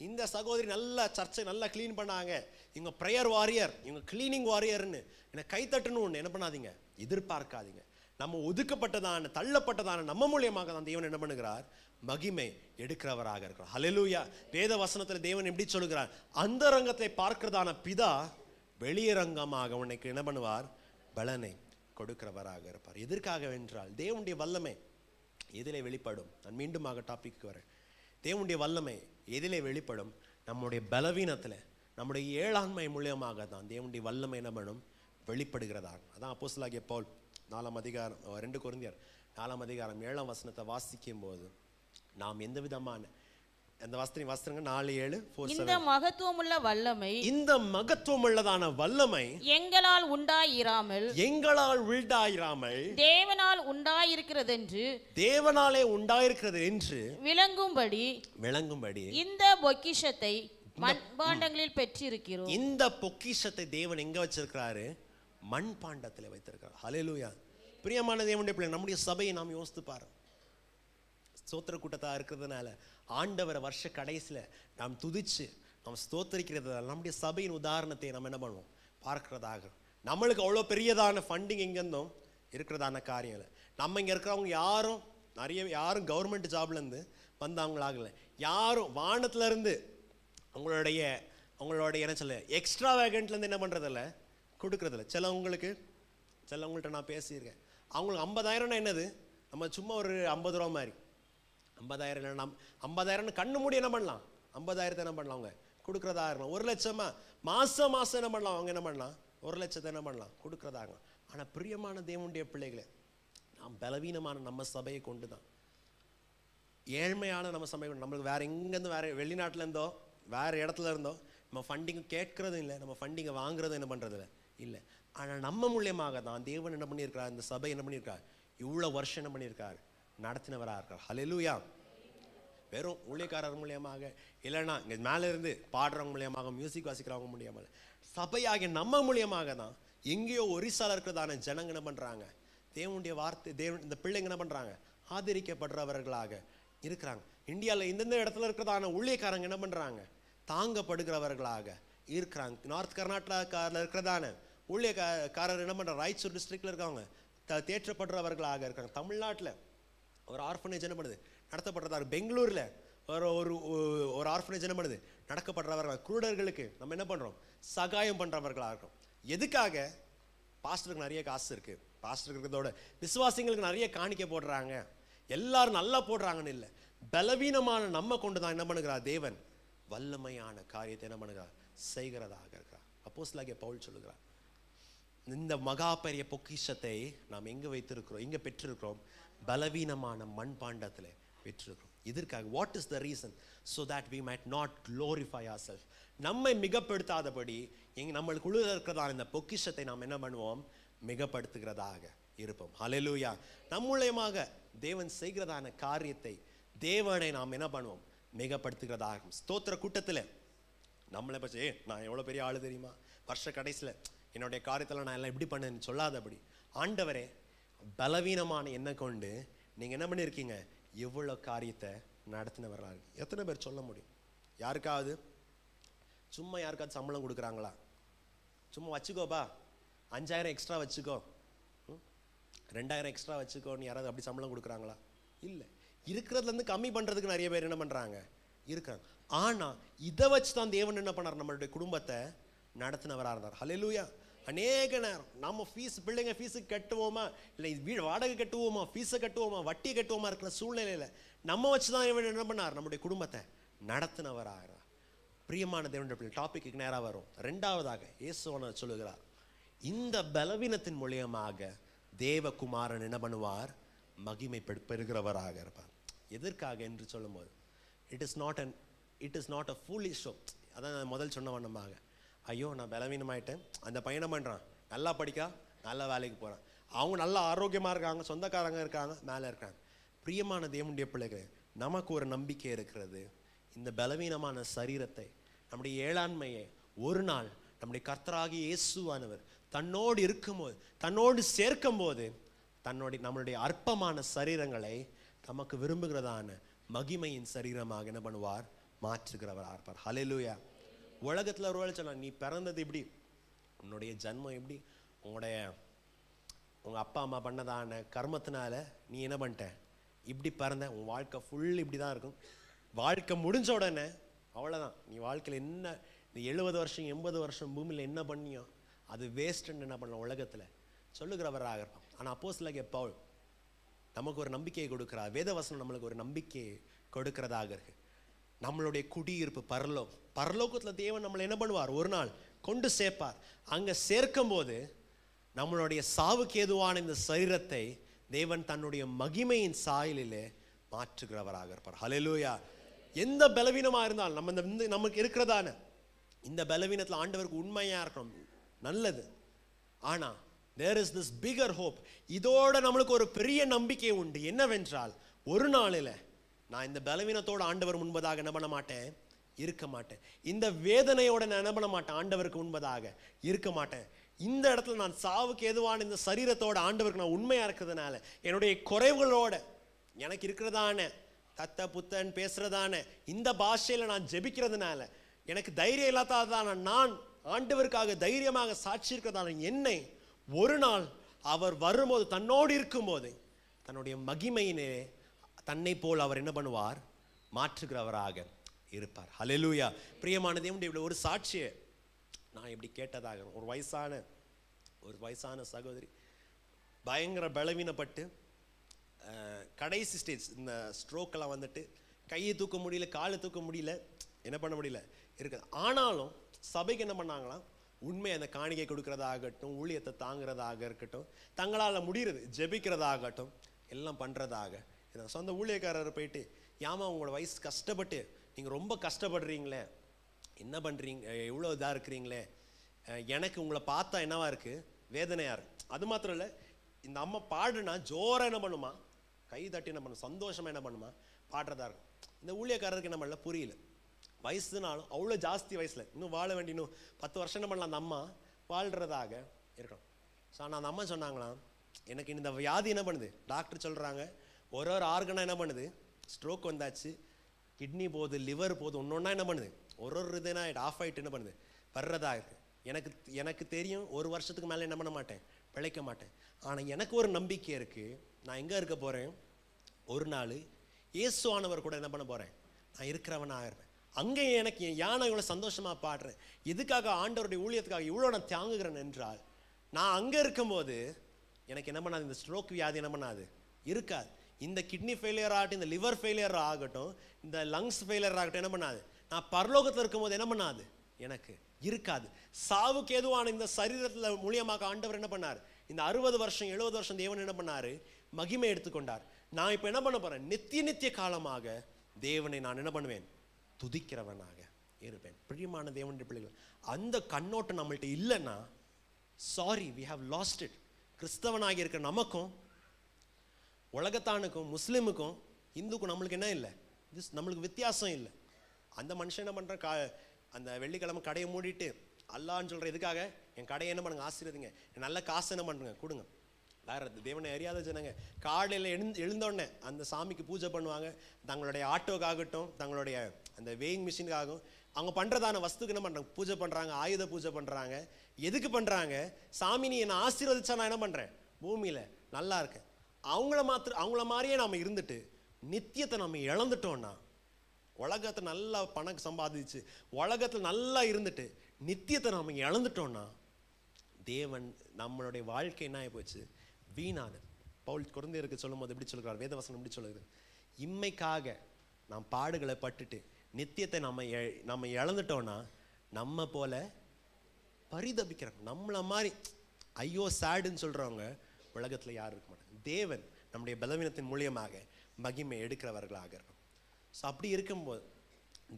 இந்த சகோதரி நல்ல சர்ச்சை நல்லா க்ளீன் பண்ணாங்க, இவங்க ப்ரேயர் வாரியர், இவங்க க்ளீனிங் வாரியர்னு என்னை கைத்தட்டணும் ஒன்று என்ன பண்ணாதீங்க, எதிர்பார்க்காதீங்க. நம்ம ஒதுக்கப்பட்டதான தள்ளப்பட்டதான நம்ம மூலியமாக தான் தேவன் என்ன பண்ணுகிறார், மகிமை எடுக்கிறவராக இருக்கிறார். ஹல்லேலூயா. வேத வசனத்தில் தேவன் எப்படி சொல்லுகிறார், அந்த ரங்கத்தை பார்க்கிறதான பிதா வெளியரங்கமாக உனக்கு என்ன பண்ணுவார், பலனை கொடுக்கிறவராக இருப்பார். எதற்காக என்றால், தேவனுடைய வல்லமை எதிலே வெளிப்படும். நான் மீண்டுமாக டாபிக் வரேன். தேவனுடைய வல்லமை எதிலே வெளிப்படும், நம்முடைய பலவீனத்தில், நம்முடைய ஏழாண்மை மூலியமாக தான் தேவனுடைய வல்லமை என்ன பண்ணும், வெளிப்படுகிறதாக. அதான் அப்போஸ்தலனாகிய பவுல் 4 அதிகாரம் 2 கொரிந்தியர் 4 அதிகாரம் 7 வசனத்தை வாசிக்கும் போது, நாம் எந்த விதமான அந்த வஸ்திரங்க 4:7 இந்த மகத்துவமுள்ள வல்லமை, இந்த மகத்துவமுள்ளதான வல்லமை எங்களால் உண்டாயிராமல் தேவனால் உண்டாயிருக்கிறது என்று விளங்கும்படி இந்த பொக்கிஷத்தை மண்பாண்டங்களில் பெற்றிருக்கிறோம். இந்த பொக்கிஷத்தை தேவன் எங்க வச்சிருக்கிறாரு, மண்பாண்டத்தில் வைத்திருக்கிறார். ஹல்லேலூயா. பிரியமான தேவனுடைய பிள்ளை, நம்முடைய சபையை நாம் யோசித்து பாருங்க. ஸ்தோத்திர கூட்டத்தாக இருக்கிறதுனால ஆண்டவரை வருஷ கடைசியில் நாம் துதிச்சு நாம் ஸ்தோத்தரிக்கிறதுனால நம்முடைய சபையின் உதாரணத்தை நம்ம என்ன பண்ணுவோம், பார்க்கிறதாக. நம்மளுக்கு அவ்வளோ பெரியதான ஃபண்டிங் எங்கேருந்தும் இருக்கிறதான காரியம் இல்லை. நம்ம இங்கே இருக்கிறவங்க யாரும் கவர்மெண்ட் ஜாப்லேருந்து வந்தவங்களாகல, யாரும் வானத்துலேருந்து அவங்களுடைய என்ன சொல்ல எக்ஸ்ட்ரா வேகண்ட்லேருந்து என்ன பண்ணுறதில்ல, கொடுக்குறதில்ல. சிலவங்கள்ட்ட நான் பேசியிருக்கேன், அவங்களுக்கு 50,000 என்னது, நம்ம சும்மா ஒரு 50 ரூபா மாதிரி, 50,000 இல்லைன்னா 50,000 கண்ணு மூடி என்ன பண்ணலாம், 50,000 என்ன பண்ணலாம் அவங்க கொடுக்குறதா இருக்கலாம். 1 லட்சமா மாதம் என்ன பண்ணலாம், அவங்க என்ன பண்ணலாம், 1 லட்சத்தை என்ன பண்ணலாம் கொடுக்குறதா இருக்கலாம். ஆனால் பிரியமான தேவனுடைய பிள்ளைகளை, நாம் பலவீனமான நம்ம சபையை கொண்டு தான், ஏழ்மையான நம்ம சபை, நம்மளுக்கு வேறு எங்கேருந்து வேறு வெளிநாட்டிலேருந்தோ வேறு இடத்துல இருந்தோ நம்ம ஃபண்டிங் கேட்கறதும் இல்லை, நம்ம ஃபண்டிங்கை வாங்குறதும் என்ன பண்ணுறது இல்லை. ஆனால் நம்ம மூலியமாக தான் தேவன் என்ன பண்ணியிருக்கார், இந்த சபை என்ன பண்ணியிருக்கார், இவ்வளோ வருஷம் என்ன பண்ணியிருக்கார், நடத்தினவராக இருக்கார். ஹல்லேலூயா. வெறும் ஊழியக்காரர் மூலியமாக இல்லைன்னா இங்கே மேலே இருந்து பாடுறவங்க மூலியமாக, மியூசிக் வாசிக்கிறவங்க மூலியமாக, சபையாகிய நம்ம மூலியமாக தான் எங்கேயோ ஒரிசால இருக்கிறதான ஜனங்க என்ன பண்ணுறாங்க, தேவனுடைய வார்த்தை இந்த பிள்ளைங்க என்ன பண்ணுறாங்க, ஆதரிக்கப்படுறவர்களாக இருக்கிறாங்க. இந்தியாவில் இந்தந்த இடத்துல இருக்கிறதான ஊழியக்காரங்க என்ன பண்ணுறாங்க, தாங்கப்படுகிறவர்களாக இருக்கிறாங்க. நார்த் கர்நாடகாவில் இருக்கிறதான ஊழியக்காரர் என்ன பண்ணுறாங்க, ராய்ச்சூர் டிஸ்ட்ரிக்டில் இருக்கவங்க தேற்றப்படுறவர்களாக இருக்காங்க. தமிழ்நாட்டில் ஒரு ஆர்ஃபனேஜ் என்ன பண்ணுது, நடத்தப்படுறதாக. பெங்களூரில் ஒரு ஆர்ஃபனேஜ் என்ன பண்ணுது, நடக்கப்படுறவர்கள். குருடர்களுக்கு நம்ம என்ன பண்ணுறோம், சகாயம் பண்ணுறவர்களாக இருக்கோம். எதுக்காக, பாஸ்டருக்கு நிறைய காசு இருக்குது, பாஸ்டருக்கு இருக்கிறதோட விசுவாசிங்களுக்கு நிறைய காணிக்க போடுறாங்க, எல்லாரும் நல்லா போடுறாங்கன்னு இல்லை, பலவீனமான நம்ம கொண்டு தான் என்ன பண்ணுகிறார், தேவன் வல்லமையான காரியத்தை என்ன பண்ணுகிறார், செய்கிறதாக இருக்கிறார். அப்போஸ்தலனாகிய பவுல் சொல்லுகிறார், இந்த மகா பெரிய பொக்கிஷத்தை நாம் எங்கே வைத்திருக்கிறோம், எங்கே பெற்றிருக்கிறோம், பலவீனமான மண்பாண்டத்தில் பெற்றிருக்கிறோம். இதற்காக what is the reason, so that we might not glorify our self, நம்மை மிகப்படுத்தாதபடி நம்மளுக்குள்ள இருக்கிறதான இந்த பொக்கிஷத்தை நாம் என்ன பண்ணுவோம், மிகப்படுத்துகிறதாக இருப்போம். ஹல்லேலூயா. நம் மூலமாக தேவன் செய்கிறதான காரியத்தை, தேவனை நாம் என்ன பண்ணுவோம், மிகப்படுத்துகிறதாக. ஸ்தோத்திர கூட்டத்தில் நம்மளை பற்றி நான் எவ்வளோ பெரிய ஆளு தெரியுமா, வருஷ கடைசியில் என்னுடைய காரியத்தில் நான் எல்லாம் எப்படி பண்ணேன்னு சொல்லாதபடி, ஆண்டவரே பலவீனமான என்னை கொண்டு நீங்கள் என்ன பண்ணியிருக்கீங்க, எவ்வளோ காரியத்தை நடத்தினவர்களாக. எத்தனை பேர் சொல்ல முடியும், யாருக்காவது சும்மா யாருக்காவது சம்பளம் கொடுக்குறாங்களா, சும்மா வச்சுக்கோப்பா 5,000 எக்ஸ்ட்ரா வச்சுக்கோ, 2,000 எக்ஸ்ட்ரா வச்சுக்கோன்னு யாராவது அப்படி சம்பளம் கொடுக்குறாங்களா, இல்லை. இருக்கிறதுலேருந்து கம்மி பண்ணுறதுக்கு நிறைய பேர் என்ன பண்ணுறாங்க, இருக்காங்க. ஆனால் இதை வச்சு தான் தேவன் என்ன பண்ணார், நம்மளுடைய குடும்பத்தை நடத்தினவராக இருந்தார். ஹல்லேலூயா. அநேக நேரம் நம்ம பிள்ளைங்க ஃபீஸுக்கு கட்டுவோமா, இல்லை வீடு வாடகை கட்டுவோமா, ஃபீஸை கட்டுவோமா, வட்டி கட்டுவோமா இருக்கிற சூழ்நிலையில் நம்ம வச்சு தான் இவன் என்ன பண்ணார், நம்முடைய குடும்பத்தை நடத்தினவராகிறார். பிரியமான தேவனுடைய டாபிக்கு நேராக வரும். ரெண்டாவதாக இயேசுவானவர் சொல்லுகிறார், இந்த பலவீனத்தின் மூலியமாக தேவகுமாரன் என்ன பண்ணுவார்? மகிமை பெறுகிறவராக இருப்பார். எதற்காக என்று சொல்லும்போது it is not a foolish show. அதான் நான் முதல் சொன்ன வண்ணமாக, ஐயோ நான் பலவீனமாயிட்டேன், அந்த பையனை பண்ணுறான், நல்லா படிக்கா, நல்ல வேலைக்கு போகிறான், அவங்க நல்லா ஆரோக்கியமாக இருக்காங்க, சொந்தக்காரங்க இருக்காங்க, மேலே இருக்காங்க. பிரியமான தேவனுடைய பிள்ளைகள், நமக்கு ஒரு நம்பிக்கை இருக்கிறது. இந்த பலவீனமான சரீரத்தை, நம்முடைய ஏழாண்மையை ஒரு நாள் நம்முடைய கர்த்தராகிய இயேசுவானவர் தன்னோடு இருக்கும்போது, தன்னோடு சேர்க்கும் போது, நம்மளுடைய அற்பமான சரீரங்களை நமக்கு விரும்புகிறதான மகிமையின் சரீரமாக என்ன பண்ணுவார்? மாற்றுகிறவராக இருப்பார். ஹல்லேலூயா. உலகத்தில் ஒரு வேளை சொன்னா, நீ பிறந்தது இப்படி, உன்னுடைய ஜன்மம் எப்படி, உங்கள் அப்பா அம்மா பண்ணதான கர்மத்தினால நீ என்ன பண்ணிட்ட, இப்படி பிறந்த, உன் வாழ்க்கை ஃபுல் இப்படி தான் இருக்கும். வாழ்க்கை முடிஞ்ச உடனே அவ்வளோதான். நீ வாழ்க்கையில் என்ன, இந்த 70 வருஷம் 80 வருஷம் பூமியில் என்ன பண்ணியோ அது வேஸ்ட்டுன்னு என்ன பண்ணலாம் உலகத்தில் சொல்லுகிறவராக இருப்பான். ஆனால் அப்போஸ்தலனாகிய பவுல் நமக்கு ஒரு நம்பிக்கையை கொடுக்கிறார். வேதவசனம் நம்மளுக்கு ஒரு நம்பிக்கையை கொடுக்கிறதாக இருக்கு. நம்மளுடைய குடியிருப்பு பரலோகத்தில் தேவன் நம்மளை என்ன பண்ணுவார்? ஒரு நாள் கொண்டு சேர்ப்பார். அங்கே சேர்க்கும் போது நம்மளுடைய சாவுக்கு ஏதுவான இந்த சரீரத்தை தேவன் தன்னுடைய மகிமையின் சாயலிலே மாற்றுகிறவராக இருப்பார். ஹல்லேலூயா. எந்த பலவீனமாக இருந்தாலும் நமக்கு இருக்கிறதான இந்த பலவீனத்தில் ஆண்டவருக்கு உண்மையாக இருக்கணும், நல்லது. ஆனால் there is this bigger hope. இதோட நம்மளுக்கு ஒரு பெரிய நம்பிக்கை உண்டு. என்னவென்றால், ஒரு நாளில் நான் இந்த பலவீனத்தோடு ஆண்டவர் முன்பதாக என்ன பண்ண மாட்டேன், இருக்க மாட்டேன். இந்த வேதனையோட நான் என்ன பண்ண மாட்டேன், ஆண்டவருக்கு முன்பதாக இருக்க மாட்டேன். இந்த இடத்துல நான் சாவுக்கு ஏதுவான இந்த சரீரத்தோட ஆண்டவருக்கு நான் உண்மையாக இருக்கிறதுனால, என்னுடைய குறைவுகளோட, எனக்கு இருக்கிறதான தத்த புத்தன் பேசுறதான இந்த பாஷையில் நான் ஜெபிக்கிறதுனால, எனக்கு தைரியம் இல்லாததான நான் ஆண்டவருக்காக தைரியமாக சாட்சி இருக்கிறதான என்னை ஒரு நாள் அவர் வரும்போது, தன்னோடு இருக்கும்போது, தன்னுடைய மகிமையினே தன்னை போல் அவர் என்ன பண்ணுவார்? மாற்றுகிறவராக இருப்பார். ஹல்லேலூயா. பிரியமான தேவனுடைய இவ்வளோ ஒரு சாட்சியை நான் இப்படி கேட்டதாக, ஒரு வயசான சகோதரி பயங்கர பலவீனப்பட்டு கடைசி ஸ்டேஜ், இந்த ஸ்ட்ரோக்கெல்லாம் வந்துட்டு கையை தூக்க முடியல, காலை தூக்க முடியல, என்ன பண்ண முடியல இருக்குது. ஆனாலும் சபைக்கு என்ன பண்ணாங்களாம், உண்மை அந்த காணிக்கை கொடுக்கறதாகட்டும், ஊழியத்தை தாங்கிறதாக இருக்கட்டும், தங்களால் முடிகிறது ஜெபிக்கிறதாகட்டும், எல்லாம் பண்ணுறதாக. சொந்த ஊழியக்காரர் போயிட்டு, ஏமா உங்களோட வயசு கஷ்டப்பட்டு நீங்கள் ரொம்ப கஷ்டப்படுறீங்களே, என்ன பண்ணுறீங்க, எவ்வளோ இதாக இருக்கிறீங்களே, எனக்கு உங்களை பார்த்தா என்னவா இருக்குது, வேதனையாக இருக்குது. அது மாத்திரம் இல்லை, இந்த அம்மா பாடுனா ஜோராக என்ன பண்ணுமா, கை தட்டி என்ன பண்ணும், சந்தோஷமாக என்ன பண்ணுமா, பாடுறதா இருக்கும். இந்த ஊழியக்காரருக்கு என்ன பண்ணல, புரியல. வயசுனாலும் அவ்வளோ ஜாஸ்தி வயசில் இன்னும் வாழ வேண்டி, இன்னும் 10 வருஷம் என்ன பண்ணலாம் அந்த அம்மா வாழ்கிறதாக இருக்கணும். ஸோ ஆனால் அந்த அம்மா சொன்னாங்களாம், எனக்கு இந்த வியாதி என்ன பண்ணுது, டாக்டர் சொல்கிறாங்க ஒரு ஆர்கனாக என்ன பண்ணுது, ஸ்ட்ரோக் வந்தாச்சு, கிட்னி போகுது, லிவர் போகுது, ஒன்றா என்ன பண்ணுது, ஒரு இதுனா ஆஃப் ஆகிட்டு என்ன பண்ணுது, வர்றதாக இருக்குது. எனக்கு தெரியும் 1 வருஷத்துக்கு மேலே என்ன பண்ண மாட்டேன், பிழைக்க மாட்டேன். ஆனால் எனக்கு ஒரு நம்பிக்கை இருக்குது, நான் எங்கே இருக்க போகிறேன், ஒரு நாள் இயேசுவானவர் கூட என்ன பண்ண போகிறேன், நான் இருக்கிறவனாக இருப்பேன். அங்கே எனக்கு யானை இவ்வளோ சந்தோஷமாக பாடுறேன், எதுக்காக ஆண்டவருடைய ஊழியத்துக்காக இவ்வளோ நான் தாங்குகிறேன் என்றால், நான் அங்கே இருக்கும்போது எனக்கு என்ன பண்ணாது, இந்த ஸ்ட்ரோக் வியாதி என்ன பண்ணாது, இருக்காது. இந்த கிட்னி ஃபெயிலியர் ஆகட்டும், இந்த லிவர் ஃபெயிலியர் ஆகட்டும், இந்த லங்ஸ் ஃபெயிலியர் ஆகட்டும், என்ன பண்ணாது, நான் பரலோகத்தில் இருக்கும்போது என்ன பண்ணாது, எனக்கு இருக்காது. சாவுக்கு ஏதுவான இந்த சரீரத்தில் மூலியமாக ஆண்டவர் என்ன பண்ணார், இந்த 60 வருஷம் 70 வருஷம் தேவன் என்ன பண்ணார், மகிமை எடுத்துக்கொண்டார். நான் இப்போ என்ன பண்ண போகிறேன், நித்திய காலமாக தேவனை நான் என்ன பண்ணுவேன், துதிக்கிறவனாக இருப்பேன். பிரியமான தேவனுடைய பிள்ளைகள், அந்த கண்ணோட்டம் நம்மள்ட்ட இல்லைன்னா, sorry, we have lost it. கிறிஸ்தவனாக இருக்கிற நமக்கும், உலகத்தானுக்கும், முஸ்லீமுக்கும், இந்துக்கும் நம்மளுக்கு என்ன இல்லை, நம்மளுக்கு வித்தியாசம் இல்லை. அந்த மனுஷன் என்ன பண்ணுறான், அந்த வெள்ளிக்கிழமை கடையை மூடிட்டு அல்லான்னு சொல்கிற இதுக்காக என் கடையை என்ன பண்ணுங்க, ஆசீர்வதிங்க, நல்ல காசு என்ன பண்ணுங்க, கொடுங்க. வேறு தேவனை அறியாத ஜனங்க காலையில் எழுந்தோடனே அந்த சாமிக்கு பூஜை பண்ணுவாங்க. தங்களுடைய ஆட்டோக்காகட்டும், தங்களுடைய அந்த வேயிங் மிஷினுக்காகவும், அவங்க பண்ணுறதான வஸ்துக்கு என்ன பண்ணுறாங்க, பூஜை பண்ணுறாங்க, ஆயுத பூஜை பண்ணுறாங்க. எதுக்கு பண்ணுறாங்க, சாமி நீ என்னை ஆசீர்வதிச்சா நான் என்ன பண்ணுறேன், பூமியில் நல்லா இருக்கேன். அவங்கள மாதிரியே நம்ம இருந்துட்டு நித்தியத்தை நம்ம இழந்துட்டோன்னா, உலகத்தை நல்லா பணம் சம்பாதிச்சு உலகத்தில் நல்லா இருந்துட்டு நித்தியத்தை நம்ம இழந்துட்டோன்னா, தேவன் நம்மளுடைய வாழ்க்கை என்ன ஆகி போச்சு, வீணானது. பவுல் கொரிந்தியருக்கு சொல்லும் போது எப்படி சொல்கிறார், வேதவசனம் எப்படி சொல்லுது, இம்மைக்காக நாம் பாடுகளை பட்டுட்டு நித்தியத்தை நம்ம இழந்துட்டோம்னா நம்ம போல பரிதபிக்கிறாங்க. நம்மள மாதிரி ஐயோ சேடுன்னு சொல்றவங்க உலகத்துல யாரும் இருக்க மாட்டாங்க. தேவன் நம்முடைய பலவீனத்தின் மூலியமாக மகிமை எடுக்கிறவர்களாக இருக்கும். ஸோ அப்படி இருக்கும்போது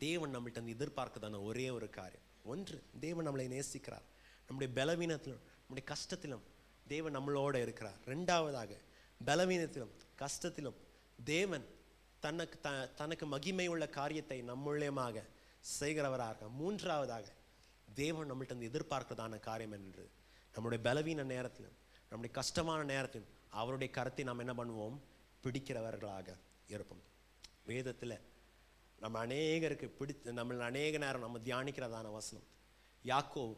தேவன் நம்மள்ட்ட எதிர்பார்க்கதான ஒரே ஒரு காரியம், ஒன்று, தேவன் நம்மளை நேசிக்கிறார். நம்முடைய பலவீனத்திலும் நம்முடைய கஷ்டத்திலும் தேவன் நம்மளோட இருக்கிறார். ரெண்டாவதாக, பலவீனத்திலும் கஷ்டத்திலும் தேவன் தனக்கு மகிமை உள்ள காரியத்தை நம் மூலியமாக செய்கிறவராக. மூன்றாவதாக, தேவன் நம்மள்ட்ட எதிர்பார்க்கிறதான காரியம் என்று நம்முடைய பலவீன நேரத்திலும் நம்முடைய கஷ்டமான நேரத்திலும் அவருடைய கரத்தை நாம் என்ன பண்ணுவோம், பிடிக்கிறவர்களாக இருப்போம். வேதத்தில் நம்ம அநேகருக்கு நம்ம அநேக நேரம் நம்ம தியானிக்கிறதான வசனம், யாக்கோபு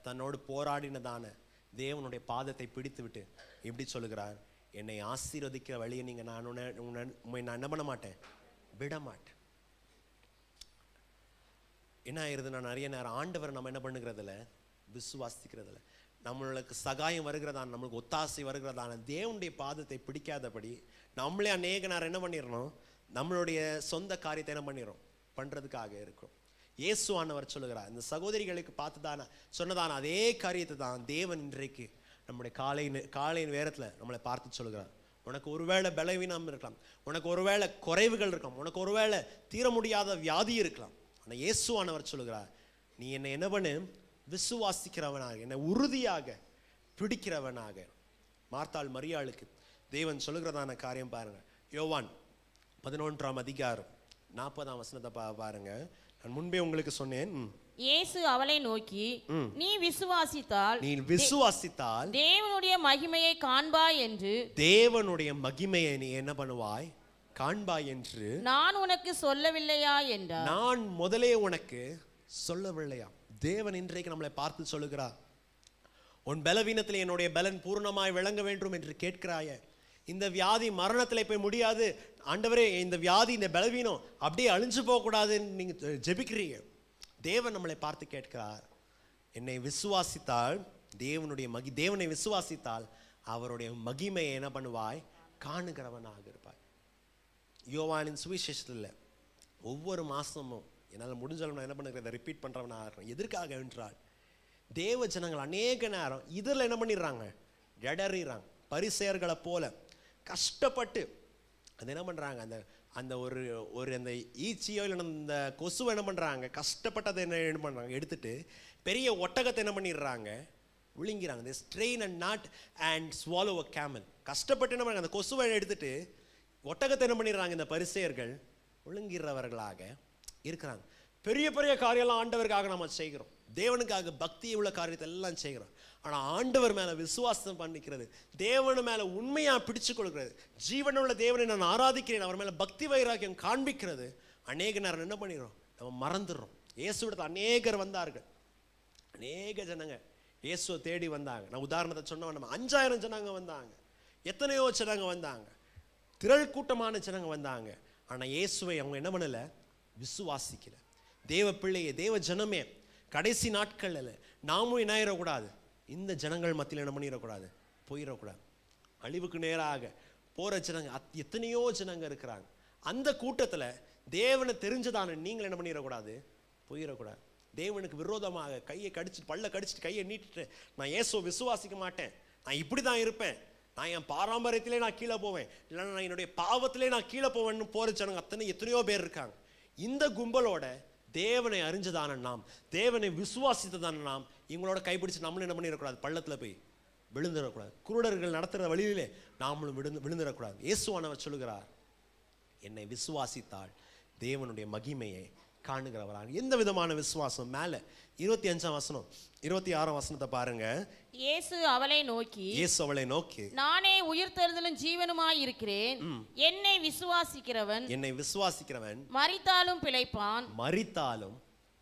தன்னோடு போராடினதான தேவனுடைய பாதத்தை பிடித்து விட்டு இப்படி சொல்லுகிறார், என்னை ஆசீர்வதிக்கிற வழியை நீங்க நான் என்ன பண்ண மாட்டேன், விட மாட்டேன். என்ன ஆயிருது, நான் நிறைய நேரம் ஆண்டவர் நம்ம என்ன பண்ணுகிறதுல, விசுவாசிக்கிறதுல, நம்மளுக்கு சகாயம் வருகிறதான, நம்மளுக்கு ஒத்தாசை வருகிறதான தேவனுடைய பாதத்தை பிடிக்காதபடி நம்மளே அநேக நேரம் என்ன பண்ணிடணும், நம்மளுடைய சொந்த காரியத்தை என்ன பண்ணிடுறோம், பண்றதுக்காக இருக்கும். இயேசுவானவர் சொல்லுகிறார், இந்த சகோதரிகளுக்கு பார்த்துதான சொன்னதான அதே காரியத்தை தான் தேவன் இன்றைக்கு நம்முடைய காலையின் நேரத்தில் நம்மளை பார்த்து சொல்லுகிறார். உனக்கு ஒருவேளை பலவீனம் இருக்கலாம், உனக்கு ஒருவேளை குறைவுகள் இருக்கலாம், உனக்கு ஒருவேளை தீர முடியாத வியாதி இருக்கலாம். ஆனால் இயேசுவானவர் சொல்லுகிறார், நீ என்னை என்ன பண்ணு, விசுவாசிக்கிறவனாக, என்னை உறுதியாக பிடிக்கிறவனாக. மார்த்தாள் மரியாளுக்கு தேவன் சொல்லுகிறதான காரியம் பாருங்க. யோவான் 11ஆம் அதிகாரம் 40ஆம் வசனத்தை பாருங்க. நான் முன்பே உங்களுக்கு சொன்னேன், இயேசு அவளை நோக்கி, நீ விசுவாசித்தால் தேவனுடைய மகிமையை காண்பாய் என்று, தேவனுடைய மகிமையை நீ என்ன பண்ணுவாய், காண்பாய் என்று நான் உனக்கு சொல்லவில்லையா என்றார். நான் முதலே உனக்கு சொல்லவில்லையா? தேவன் இன்றைக்கு நம்மளை பார்த்து சொல்லுகிறார், உன் பலவீனத்தில் என்னுடைய பலன் பூர்ணமாய் விளங்க வேண்டும் என்று கேட்கிறாய. இந்த வியாதி மரணத்தில் போய் முடியாது ஆண்டவரே, இந்த வியாதி இந்த பலவீனம் அப்படியே அழிஞ்சு போகக்கூடாதுன்னு நீங்க ஜெபிக்கிறீங்க. தேவன் நம்மளை பார்த்து கேட்கிறார், என்னை விசுவாசித்தால் தேவனை விசுவாசித்தால் அவருடைய மகிமையை என்ன பண்ணுவாய், காணுகிறவனாக இருப்பாய். யோவானின் சுவிசேஷத்தில் ஒவ்வொரு மாசமும் என்னால் முடிஞ்சாலும் நான் என்ன பண்ணுறேன், ரிப்பீட் பண்றவனாக இருக்கேன். எதற்காக என்றால், தேவ ஜனங்கள் அநேக நேரம் இதில் என்ன பண்ணிடுறாங்க, இடறிறாங்க. பரிசேயர்களை போல கஷ்டப்பட்டு அது என்ன பண்றாங்க, அந்த ஒரு அந்த ஈச்சியோ இல்லை அந்த கொசுவை என்ன பண்றாங்க, கஷ்டப்பட்டு அதை என்ன பண்றாங்க, எடுத்துட்டு பெரிய ஒட்டகத்தை என்ன பண்ணிடுறாங்க, விழுங்கிறாங்க. they strain a nut and swallow a camel. கஷ்டப்பட்டு என்ன பண்றாங்க, அந்த கொசுவை எடுத்துட்டு ஒட்டகத்தை என்ன பண்ணிடுறாங்க, இந்த பரிசேயர்கள் விழுங்கிறவர்களாக இருக்கிறாங்க. பெரிய பெரிய காரியம்லாம் ஆண்டவருக்காக நம்ம செய்கிறோம், தேவனுக்காக பக்தி உள்ள காரியத்தை எல்லாம் செய்கிறோம். ஆனால் ஆண்டவர் மேலே விசுவாசம் பண்ணிக்கிறது, தேவன் மேலே உண்மையாக பிடிச்சு கொடுக்கிறது, ஜீவனுள்ள தேவனை நான் ஆராதிக்கிறேன், அவர் மேலே பக்தி வைராக்கியம் காண்பிக்கிறது அநேக நேரம் என்ன பண்ணிடுறோம், நம்ம மறந்துடுறோம். இயேசுவிடத்தில் அநேகர் வந்தார்கள், அநேக ஜனங்க இயேசுவை தேடி வந்தாங்க. நான் உதாரணத்தை சொன்னோம், நம்ம 5000 ஜனங்க வந்தாங்க, எத்தனையோ ஜனங்க வந்தாங்க, திரள் கூட்டமான ஜனங்க வந்தாங்க. ஆனால் இயேசுவை அவங்க என்ன பண்ணல, விசுவாசிக்கல. தேவ பிள்ளையே, தேவ ஜனமே, கடைசி நாட்கள்ல நாமும் என்ன ஆயிடக்கூடாது, இந்த ஜனங்கள் மத்தியில் என்ன பண்ணிடக்கூடாது, போயிடக்கூடாது. அழிவுக்கு நேராக போற ஜனங்க எத்தனையோ ஜனங்க இருக்கிறாங்க. அந்த கூட்டத்தில் தேவனை தெரிஞ்சதான நீங்கள் என்ன பண்ணிடக்கூடாது, போயிடக்கூடாது. தேவனுக்கு விரோதமாக கையை கடிச்சிட்டு பல்ல கடிச்சிட்டு கையை நீட்டிட்டு நான் இயேசுவை விசுவாசிக்க மாட்டேன், நான் இப்படி தான் இருப்பேன், நான் என் பாரம்பரியத்திலே நான் கீழே போவேன், இல்லைன்னா நான் என்னுடைய பாவத்திலே நான் கீழே போவேன்னு போற ஜனங்க எத்தனையோ பேர் இருக்காங்க. இந்த கும்பலோட தேவனை அறிஞ்சதான நாம், தேவனை விசுவாசித்ததான நாம் இவங்களோட கைப்பிடிச்சு நம்மளும் என்ன பண்ணிடக்கூடாது, பள்ளத்தில் போய் விழுந்துடக்கூடாது. குருடர்கள் நடத்துகிற வழியிலே நாமளும் விழுந்துடக்கூடாது. இயேசுவானவர் சொல்லுகிறார், என்னை விசுவாசித்தால் தேவனுடைய மகிமையை காணுகிறவராக. எந்த விதமான விசுவாசம்? மேல 25ஆம் வசனம் 26ஆம் வசனத்தை பாருங்க. இயேசு அவளை நோக்கி, நானே உயிர்த்தெழுதலும் ஜீவனுமாய் இருக்கிறேன், என்னை விசுவாசிக்கிறவன் மரித்தாலும்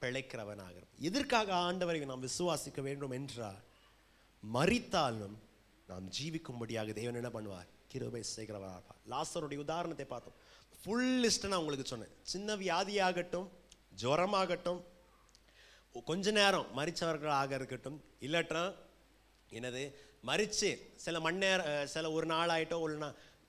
பிழைக்கிறவனாக. எதற்காக ஆண்டவரை நாம் விசுவாசிக்க வேண்டும் என்றால், மரித்தாலும் நாம் ஜீவிக்கும்படியாக தேவன் என்ன பண்ணுவார், கிருபை செய்கிறவராக. லாசருடைய உதாரணத்தை பார்த்தோம், ஃபுல் லிஸ்ட் நான் உங்களுக்கு சொன்னேன். சின்ன வியாதியாகட்டும், ஜுரமாகட்டும், கொஞ்ச நேரம் மரிச்சவர்களாக இருக்கட்டும், இல்லாட்டா என்னது மரிச்சு சில ஒரு நாள் ஆயிட்டோ, ஒரு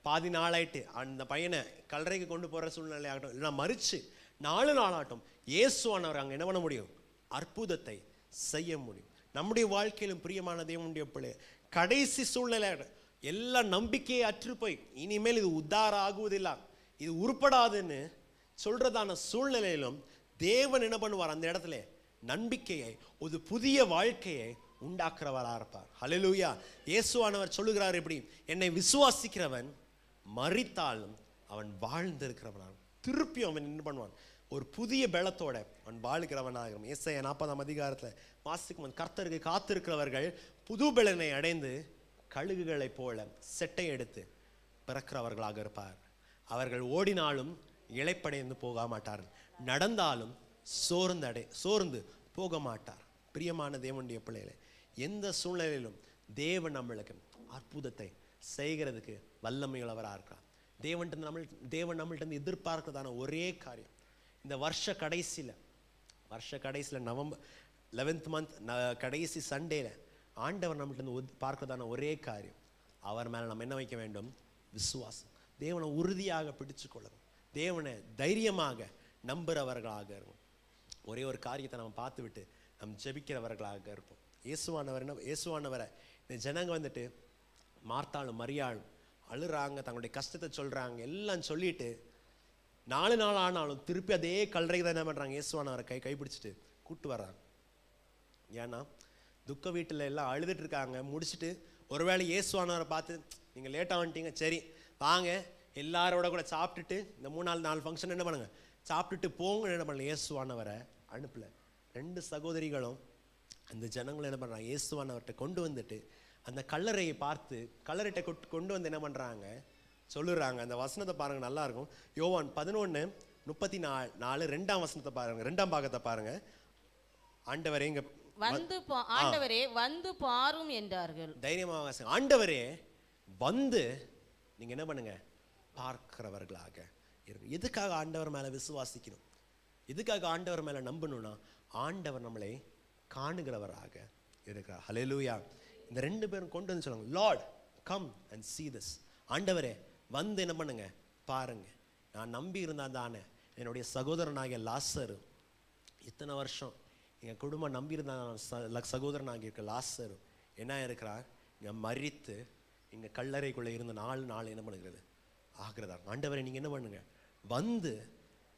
பாதி நாளாயிட்டு அந்த பையனை கல்லறைக்கு கொண்டு போகிற சூழ்நிலை ஆகட்டும், இல்லைனா மறித்து 4 நாளாகட்டும், இயேசுவானவர் அங்கே என்ன பண்ண முடியும்? அற்புதத்தை செய்ய முடியும். நம்முடைய வாழ்க்கையிலும் பிரியமான தேவனுடைய பிள்ளை, கடைசி சூழ்நிலை எல்லா நம்பிக்கையை அற்று போய் இனிமேல் இது உத்தார ஆகுவதில்லை, இது உருப்படாதுன்னு சொல்றதான சூழ்நிலையிலும் தேவன் என்ன பண்ணுவார்? அந்த இடத்துல நம்பிக்கையை, ஒரு புதிய வாழ்க்கையை உண்டாக்குறவராக இருப்பார். ஹல்லேலூயா. இயேசுவானவர் சொல்லுகிறார் எப்படி? என்னை விசுவாசிக்கிறவன் மரித்தாலும் அவன் வாழ்ந்திருக்கிறவனான். திருப்பி அவன் என்ன பண்ணுவான்? ஒரு புதிய பலத்தோட அவன் வாழ்கிறவனாகும். ஏசாயா 40ஆம் அதிகாரத்தில் வாசிக்கும், கர்த்தருக்கு காத்திருக்கிறவர்கள் புது பலனை அடைந்து கழுகுகளைப் போல செட்டை எடுத்து பிறக்கிறவர்களாக இருப்பார். அவர்கள் ஓடினாலும் இளைப்படைந்து போக மாட்டார்கள், நடந்தாலும் சோர்ந்து போக மாட்டார். பிரியமான தேவனுடைய பிள்ளைகளே, எந்த சூழ்நிலையிலும் தேவன் நம்மளுக்கு அற்புதத்தை செய்கிறதுக்கு வல்லமையுள்ளவராக இருக்கிறார். தேவன் நம்மள்ட்ட எதிர்பார்க்கிறதான ஒரே காரியம், இந்த வருஷ கடைசியில் நவம்பர் 11th month கடைசி சண்டேல ஆண்டவர் நம்மள்ட்ட பார்க்கிறதான ஒரே காரியம், அவர் மேலே நம்ம என்ன வைக்க வேண்டும்? விசுவாசம். தேவனை உறுதியாக பிடிச்சு கொள்ளணும், தேவனை தைரியமாக நம்புகிறவர்களாக இருக்கும். ஒரே ஒரு காரியத்தை நம்ம பார்த்து விட்டு நம்ம ஜெபிக்கிறவர்களாக இருப்போம். இயேசுவானவரை இந்த ஜனங்க வந்துட்டு மார்த்தாலும் மரியாளும் அழுறாங்க, தங்களுடைய கஷ்டத்தை சொல்கிறாங்க, எல்லாம் சொல்லிட்டு 4 நாள் ஆனாலும் திருப்பி அதே கல்லறைக்கு தான் என்ன பண்ணுறாங்க? இயேசுவானவரை கைப்பிடிச்சிட்டு கூப்பிட்டு வர்றாங்க. ஏன்னா துக்க வீட்டில் எல்லாம் அழுதுட்டு இருக்காங்க. முடிச்சுட்டு ஒருவேளை இயேசுவானவரை பார்த்து, நீங்கள் லேட்டாக வந்துட்டீங்க, சரி வாங்க எல்லாரோட கூட சாப்பிட்டுட்டு இந்த 3-4 ஃபங்க்ஷன் என்ன பண்ணுங்க, சாப்பிட்டுட்டு போங்க என்ன பண்ணல. இயேசுவானவரை அனுப்பல. 2 சகோதரிகளும் அந்த ஜனங்களும் என்ன பண்ணுறாங்க? இயேசுவானவர்கிட்ட கொண்டு வந்துட்டு அந்த கல்லறையை பார்த்து கல்லறைட்ட கொண்டு வந்து என்ன பண்ணுறாங்க? சொல்லுறாங்க. அந்த வசனத்தை பாருங்க, நல்லா இருக்கும். யோவான் 11:34 2ஆம் வசனத்தை பாருங்க, 2ஆம் பாகத்தை பாருங்க. ஆண்டவரே இங்க ஆண்டவரே வந்து பாரும் என்றார்கள். தைரியமாக ஆண்டவரே வந்து நீங்க என்ன பண்ணுங்க? பார்க்கிறவர்களாக இருக்கு. எதுக்காக ஆண்டவர் மேல விசுவாசிக்கணும்? எதுக்காக ஆண்டவர் மேல நம்பணும்னா, ஆண்டவர் நம்மளை காணுகிறவராக இருக்கிறார். ஹல்லேலூயா. இந்த 2 பேரும் கொண்டு வந்து சொல்லுவாங்க, Lord come and see this. ஆண்டவரே வந்து என்ன பண்ணுங்க? பாருங்க. நான் நம்பி இருந்தா தானே என்னுடைய சகோதரனாகிய லாசரு, இத்தனை வருஷம் எங்கள் குடும்பம் நம்பி இருந்தா சகோதரனாகிய இருக்க லாசரு என்ன இருக்கிறார்? இங்கே மரித்து இங்கே கல்லறைக்குள்ளே இருந்த 4 நாள் என்ன பண்ணுகிறது? ஆகிறதா. ஆண்டவரை நீங்கள் என்ன பண்ணுங்க? வந்து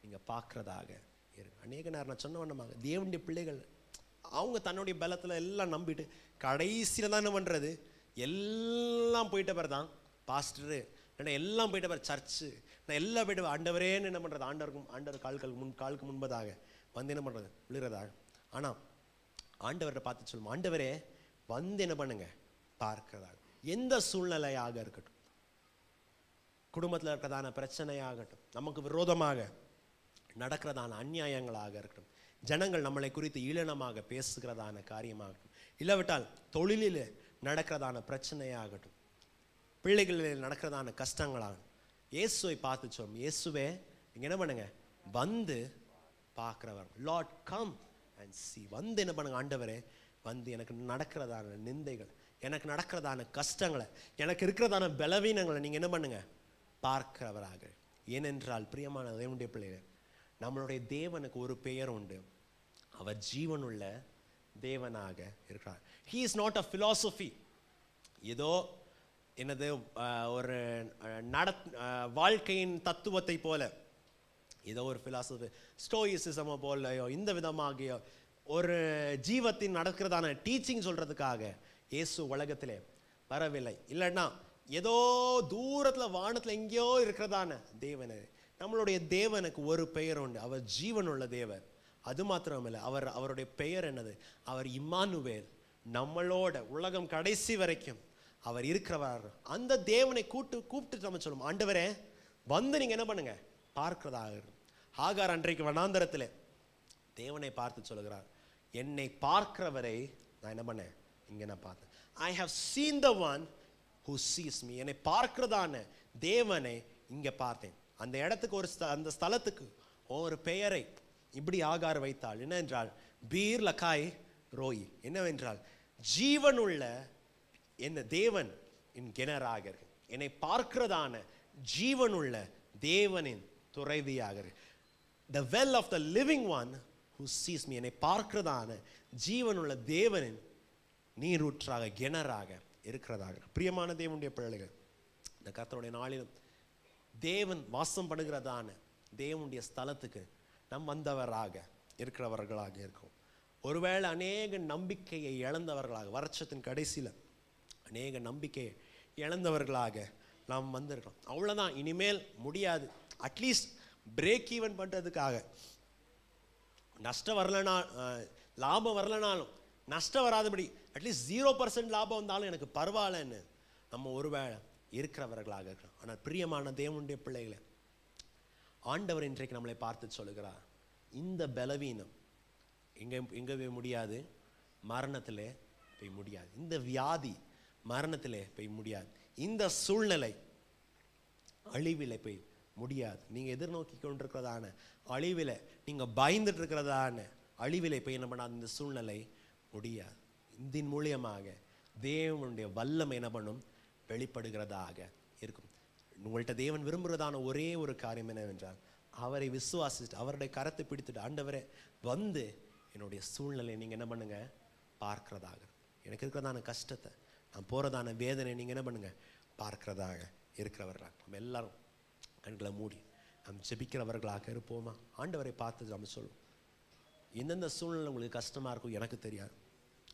நீங்கள் பார்க்குறதாக இருக்கு. அநேக நேரம் நான் சொன்ன வண்ணமாக தேவனுடைய பிள்ளைகள் அவங்க தன்னுடைய பலத்தில் எல்லாம் நம்பிட்டு கடைசியில் தான் என்ன பண்ணுறது? எல்லாம் போயிட்ட பிறகு தான் பாஸ்டரு, எல்லாம் போயிட்ட பிறகு சர்ச்சு, நான் எல்லாம் போயிட்டு ஆண்டவரேன்னு என்ன பண்ணுறது? ஆண்டவர் காலுக்கு முன்பதாக வந்து என்ன பண்ணுறது? விழுறதாக. ஆனால் ஆண்டவரை பார்த்து சொல்லுவோம், ஆண்டவரே வந்து என்ன பண்ணுங்க? பார்க்கிறதாக. எந்த சூழ்நிலையாக இருக்கட்டும், குடும்பத்தில் இருக்கிறதான பிரச்சனையாகட்டும், நமக்கு விரோதமாக நடக்கிறதான அநியாயங்களாக இருக்கட்டும், ஜனங்கள் நம்மளை குறித்து ஈழனமாக பேசுகிறதான காரியமாகட்டும், இல்லாவிட்டால் தொழிலில் நடக்கிறதான பிரச்சனையாகட்டும், பிள்ளைகளில் நடக்கிறதான கஷ்டங்களாகட்டும், இயேசுவை பார்த்து சொல்லும், இயேசுவே நீங்க என்ன பண்ணுங்க? வந்து பார்க்கிறவர். Lord come and see. வந்து என்ன பண்ணுங்க? ஆண்டவரே வந்து எனக்கு நடக்கிறதான நிந்தைகள், எனக்கு நடக்கிறதான கஷ்டங்களை, எனக்கு இருக்கிறதான பலவீனங்களை நீங்க என்ன பண்ணுங்க? பார்க்கிறவராக. ஏனென்றால் பிரியமான தேவனுடைய பிள்ளைகள், நம்மளுடைய தேவனுக்கு ஒரு பெயர் உண்டு, அவர் ஜீவனுள்ள தேவனாக இருக்கிறார். he is not a philosophy. ஏதோ என்னது ஒரு வாழ்க்கையின் தத்துவத்தை போல, ஏதோ ஒரு பிலாசபி ஸ்டோயிசிசமோ போலையோ இந்த விதமாகிய ஒரு ஜீவத்தின் நடக்கிறதான டீச்சிங் சொல்றதுக்காக இயேசு உலகத்திலே வரவில்லை. இல்லைன்னா ஏதோ தூரத்தில் வானத்தில் எங்கேயோ இருக்கிறதான தேவன். நம்மளுடைய தேவனுக்கு ஒரு பெயர் உண்டு, அவர் ஜீவனுள்ள தேவர். அது மாத்திரமில்லை, அவருடைய பெயர் என்னது? அவர் இம்மானுவேல், நம்மளோட உலகம் கடைசி வரைக்கும் அவர் இருக்கிறவர். அந்த தேவனை கூப்பிட்டு நம்ம சொல்லுவோம், ஆண்டவரே வந்து நீங்க என்ன பண்ணுங்க? பார்க்கிறதாக. ஆகார் அன்றைக்கு வனாந்தரத்தில் தேவனை பார்த்து சொல்லுகிறார், என்னை பார்க்கிறவரை நான் என்ன பண்ணேன்? இங்க நான் பார்த்தேன். I have seen the one who sees me. என்னை பார்க்கிறதான தேவனை இங்க பார்த்தேன். அந்த இடத்துக்கு அந்த ஸ்தலத்துக்கு ஒரு பெயரை இப்படி ஆகார் வைத்தாள். என்ன என்றால் பீர் லகாய் ரோயி. என்னவென்றால் ஜீவனுள்ள என்ன தேவன் என் கெனராக இருக்கு. என்னை பார்க்கிறதான ஜீவனுள்ள தேவனின் துறைவியாக. The well of the living one who sees me. என்னை பார்க்கிறதான ஜீவனுள்ள தேவனின் நீரூற்றாக கிணறாக இருக்கிறதாக. பிரியமான தேவனுடைய பிள்ளைகள், இந்த கர்த்தருடைய நாளிலும் தேவன் வாசம் பண்ணுகிறதான தேவனுடைய ஸ்தலத்துக்கு நம் வந்தவராக இருக்கிறவர்களாக இருக்கும். ஒருவேளை அநேக நம்பிக்கையை இழந்தவர்களாக, வருஷத்தின் கடைசியில் அநேக நம்பிக்கையை இழந்தவர்களாக நாம் வந்திருக்கோம். அவ்வளோதான், இனிமேல் முடியாது. அட்லீஸ்ட் பிரேக் ஈவன் பண்ணுறதுக்காக, நஷ்டம் வரலனா, லாபம் வரலனாலும் நஷ்டம் வராதபடி அட்லீஸ்ட் 0% லாபம் வந்தாலும் எனக்கு பரவாயில்லன்னு நம்ம ஒருவேளை இருக்கிறவர்களாக இருக்கிறோம். ஆனால் பிரியமான தேவனுடைய பிள்ளைகளை, ஆண்டவர் இன்றைக்கு நம்மளை பார்த்து சொல்லுகிறார், இந்த பலவீனம் எங்கே போய் முடியாது, மரணத்திலே போய் முடியாது. இந்த வியாதி மரணத்திலே போய் முடியாது. இந்த சூழ்நிலை அழிவிலே போய் முடியாது. நீங்கள் எதிர்நோக்கி கொண்டிருக்கிறதான அழிவில், நீங்கள் பயந்துட்டு இருக்கிறதான அழிவிலே போய் என்ன பண்ணாது, இந்த சூழ்நிலை முடியாது. இதன் மூலியமாக தேவனுடைய வல்லமை என்ன பண்ணும், வெளிப்படுகிறதாக இருக்கும். உங்கள்கிட்ட தேவன் விரும்புகிறதான ஒரே ஒரு காரியம் என்னவென்றால், அவரை விசுவாசிச்சுட்டு அவருடைய கரத்தை பிடித்துட்டு, ஆண்டவரே வந்து என்னுடைய சூழ்நிலையை நீங்கள் என்ன பண்ணுங்க, பார்க்கிறதாக. எனக்கு இருக்கிறதான கஷ்டத்தை, நான் போகிறதான வேதனை நீங்கள் என்ன பண்ணுங்க, பார்க்கிறதாக இருக்கிறவர்களாக. நம்ம எல்லாரும் கண்களை மூடி நம்ம ஜெபிக்கிறவர்களாக இருப்போமா? ஆண்டவரை பார்த்து நம்ம சொல்லுவோம், எந்தெந்த சூழ்நிலை உங்களுக்கு கஷ்டமாக இருக்கும் எனக்கு தெரியாது,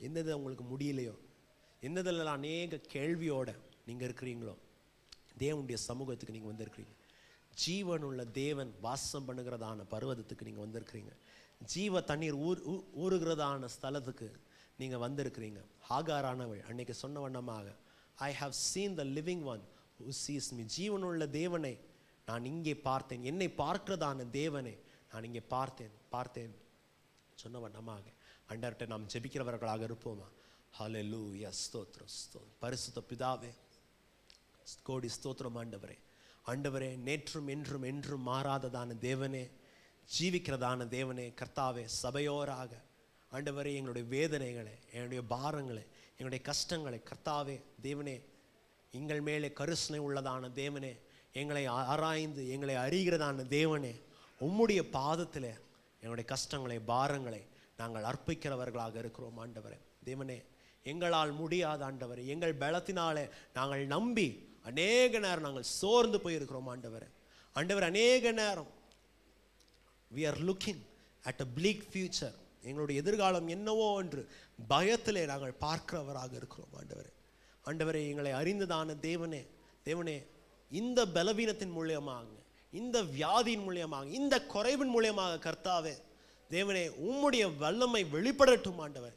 எந்தெந்த உங்களுக்கு முடியலையோ, எந்ததில் அநேக கேள்வியோட நீங்கள் இருக்கிறீங்களோ, தேவனுடைய சமூகத்துக்கு நீங்கள் வந்திருக்கிறீங்க. ஜீவனுள்ள தேவன் வாசம் பண்ணுகிறதான பர்வதத்துக்கு நீங்கள் வந்திருக்கிறீங்க. ஜீவ தண்ணீர் ஊறுகிறதான ஸ்தலத்துக்கு நீங்கள் வந்திருக்கிறீங்க. ஹாகாரானவள் அன்னைக்கு சொன்ன வண்ணமாக, I have seen the living one who sees me. ஜீவனுள்ள தேவனை நான் இங்கே பார்த்தேன், என்னை பார்க்கிறதான தேவனை நான் இங்கே பார்த்தேன் சொன்ன வண்ணமாக ஆண்டவர்கிட்ட நாம் ஜெபிக்கிறவர்களாக இருப்போமா? ஹல்லேலூயா, ஸ்தோத்திரம் ஸ்தோத்திரம். பரிசுத்த பிதாவே, கோடி ஸ்தோத்திரம் ஆண்டவரே. ஆண்டவரே, நேற்றும் என்றும் என்றும் மாறாததான தேவனே, ஜீவிக்கிறதான தேவனே, கர்த்தாவே, சபையோராக ஆண்டவரே எங்களுடைய வேதனைகளை, என்னுடைய பாரங்களை, எங்களுடைய கஷ்டங்களை, கர்த்தாவே தேவனே, எங்கள் மேலே கருசனை உள்ளதான தேவனே, எங்களை ஆராய்ந்து எங்களை அறிகிறதான தேவனே, உம்முடைய பாதத்தில் எங்களுடைய கஷ்டங்களை, பாரங்களை நாங்கள் அர்ப்பிக்கிறவர்களாக இருக்கிறோம் ஆண்டவரே. தேவனே, எங்களால் முடியாத ஆண்டவரே, எங்கள் பலத்தினாலே நாங்கள் நம்பி அநேக நேரம் நாங்கள் சோர்ந்து போயிருக்கிறோம் ஆண்டவரே. ஆண்டவர், அநேக நேரம் we are looking at a bleak future. எங்களுடைய எதிர்காலம் என்னவோ என்று பயத்திலே நாங்கள் பார்க்கிறவராக இருக்கிறோம் ஆண்டவரே. ஆண்டவரே, எங்களை அறிந்ததான தேவனே, தேவனே, இந்த பலவீனத்தின் மூலியமாக, இந்த வியாதியின் மூலியமாக, இந்த குறைவின் மூலியமாக கர்த்தாவே தேவனே, உம்முடைய வல்லமை வெளிப்படட்டும் ஆண்டவர்.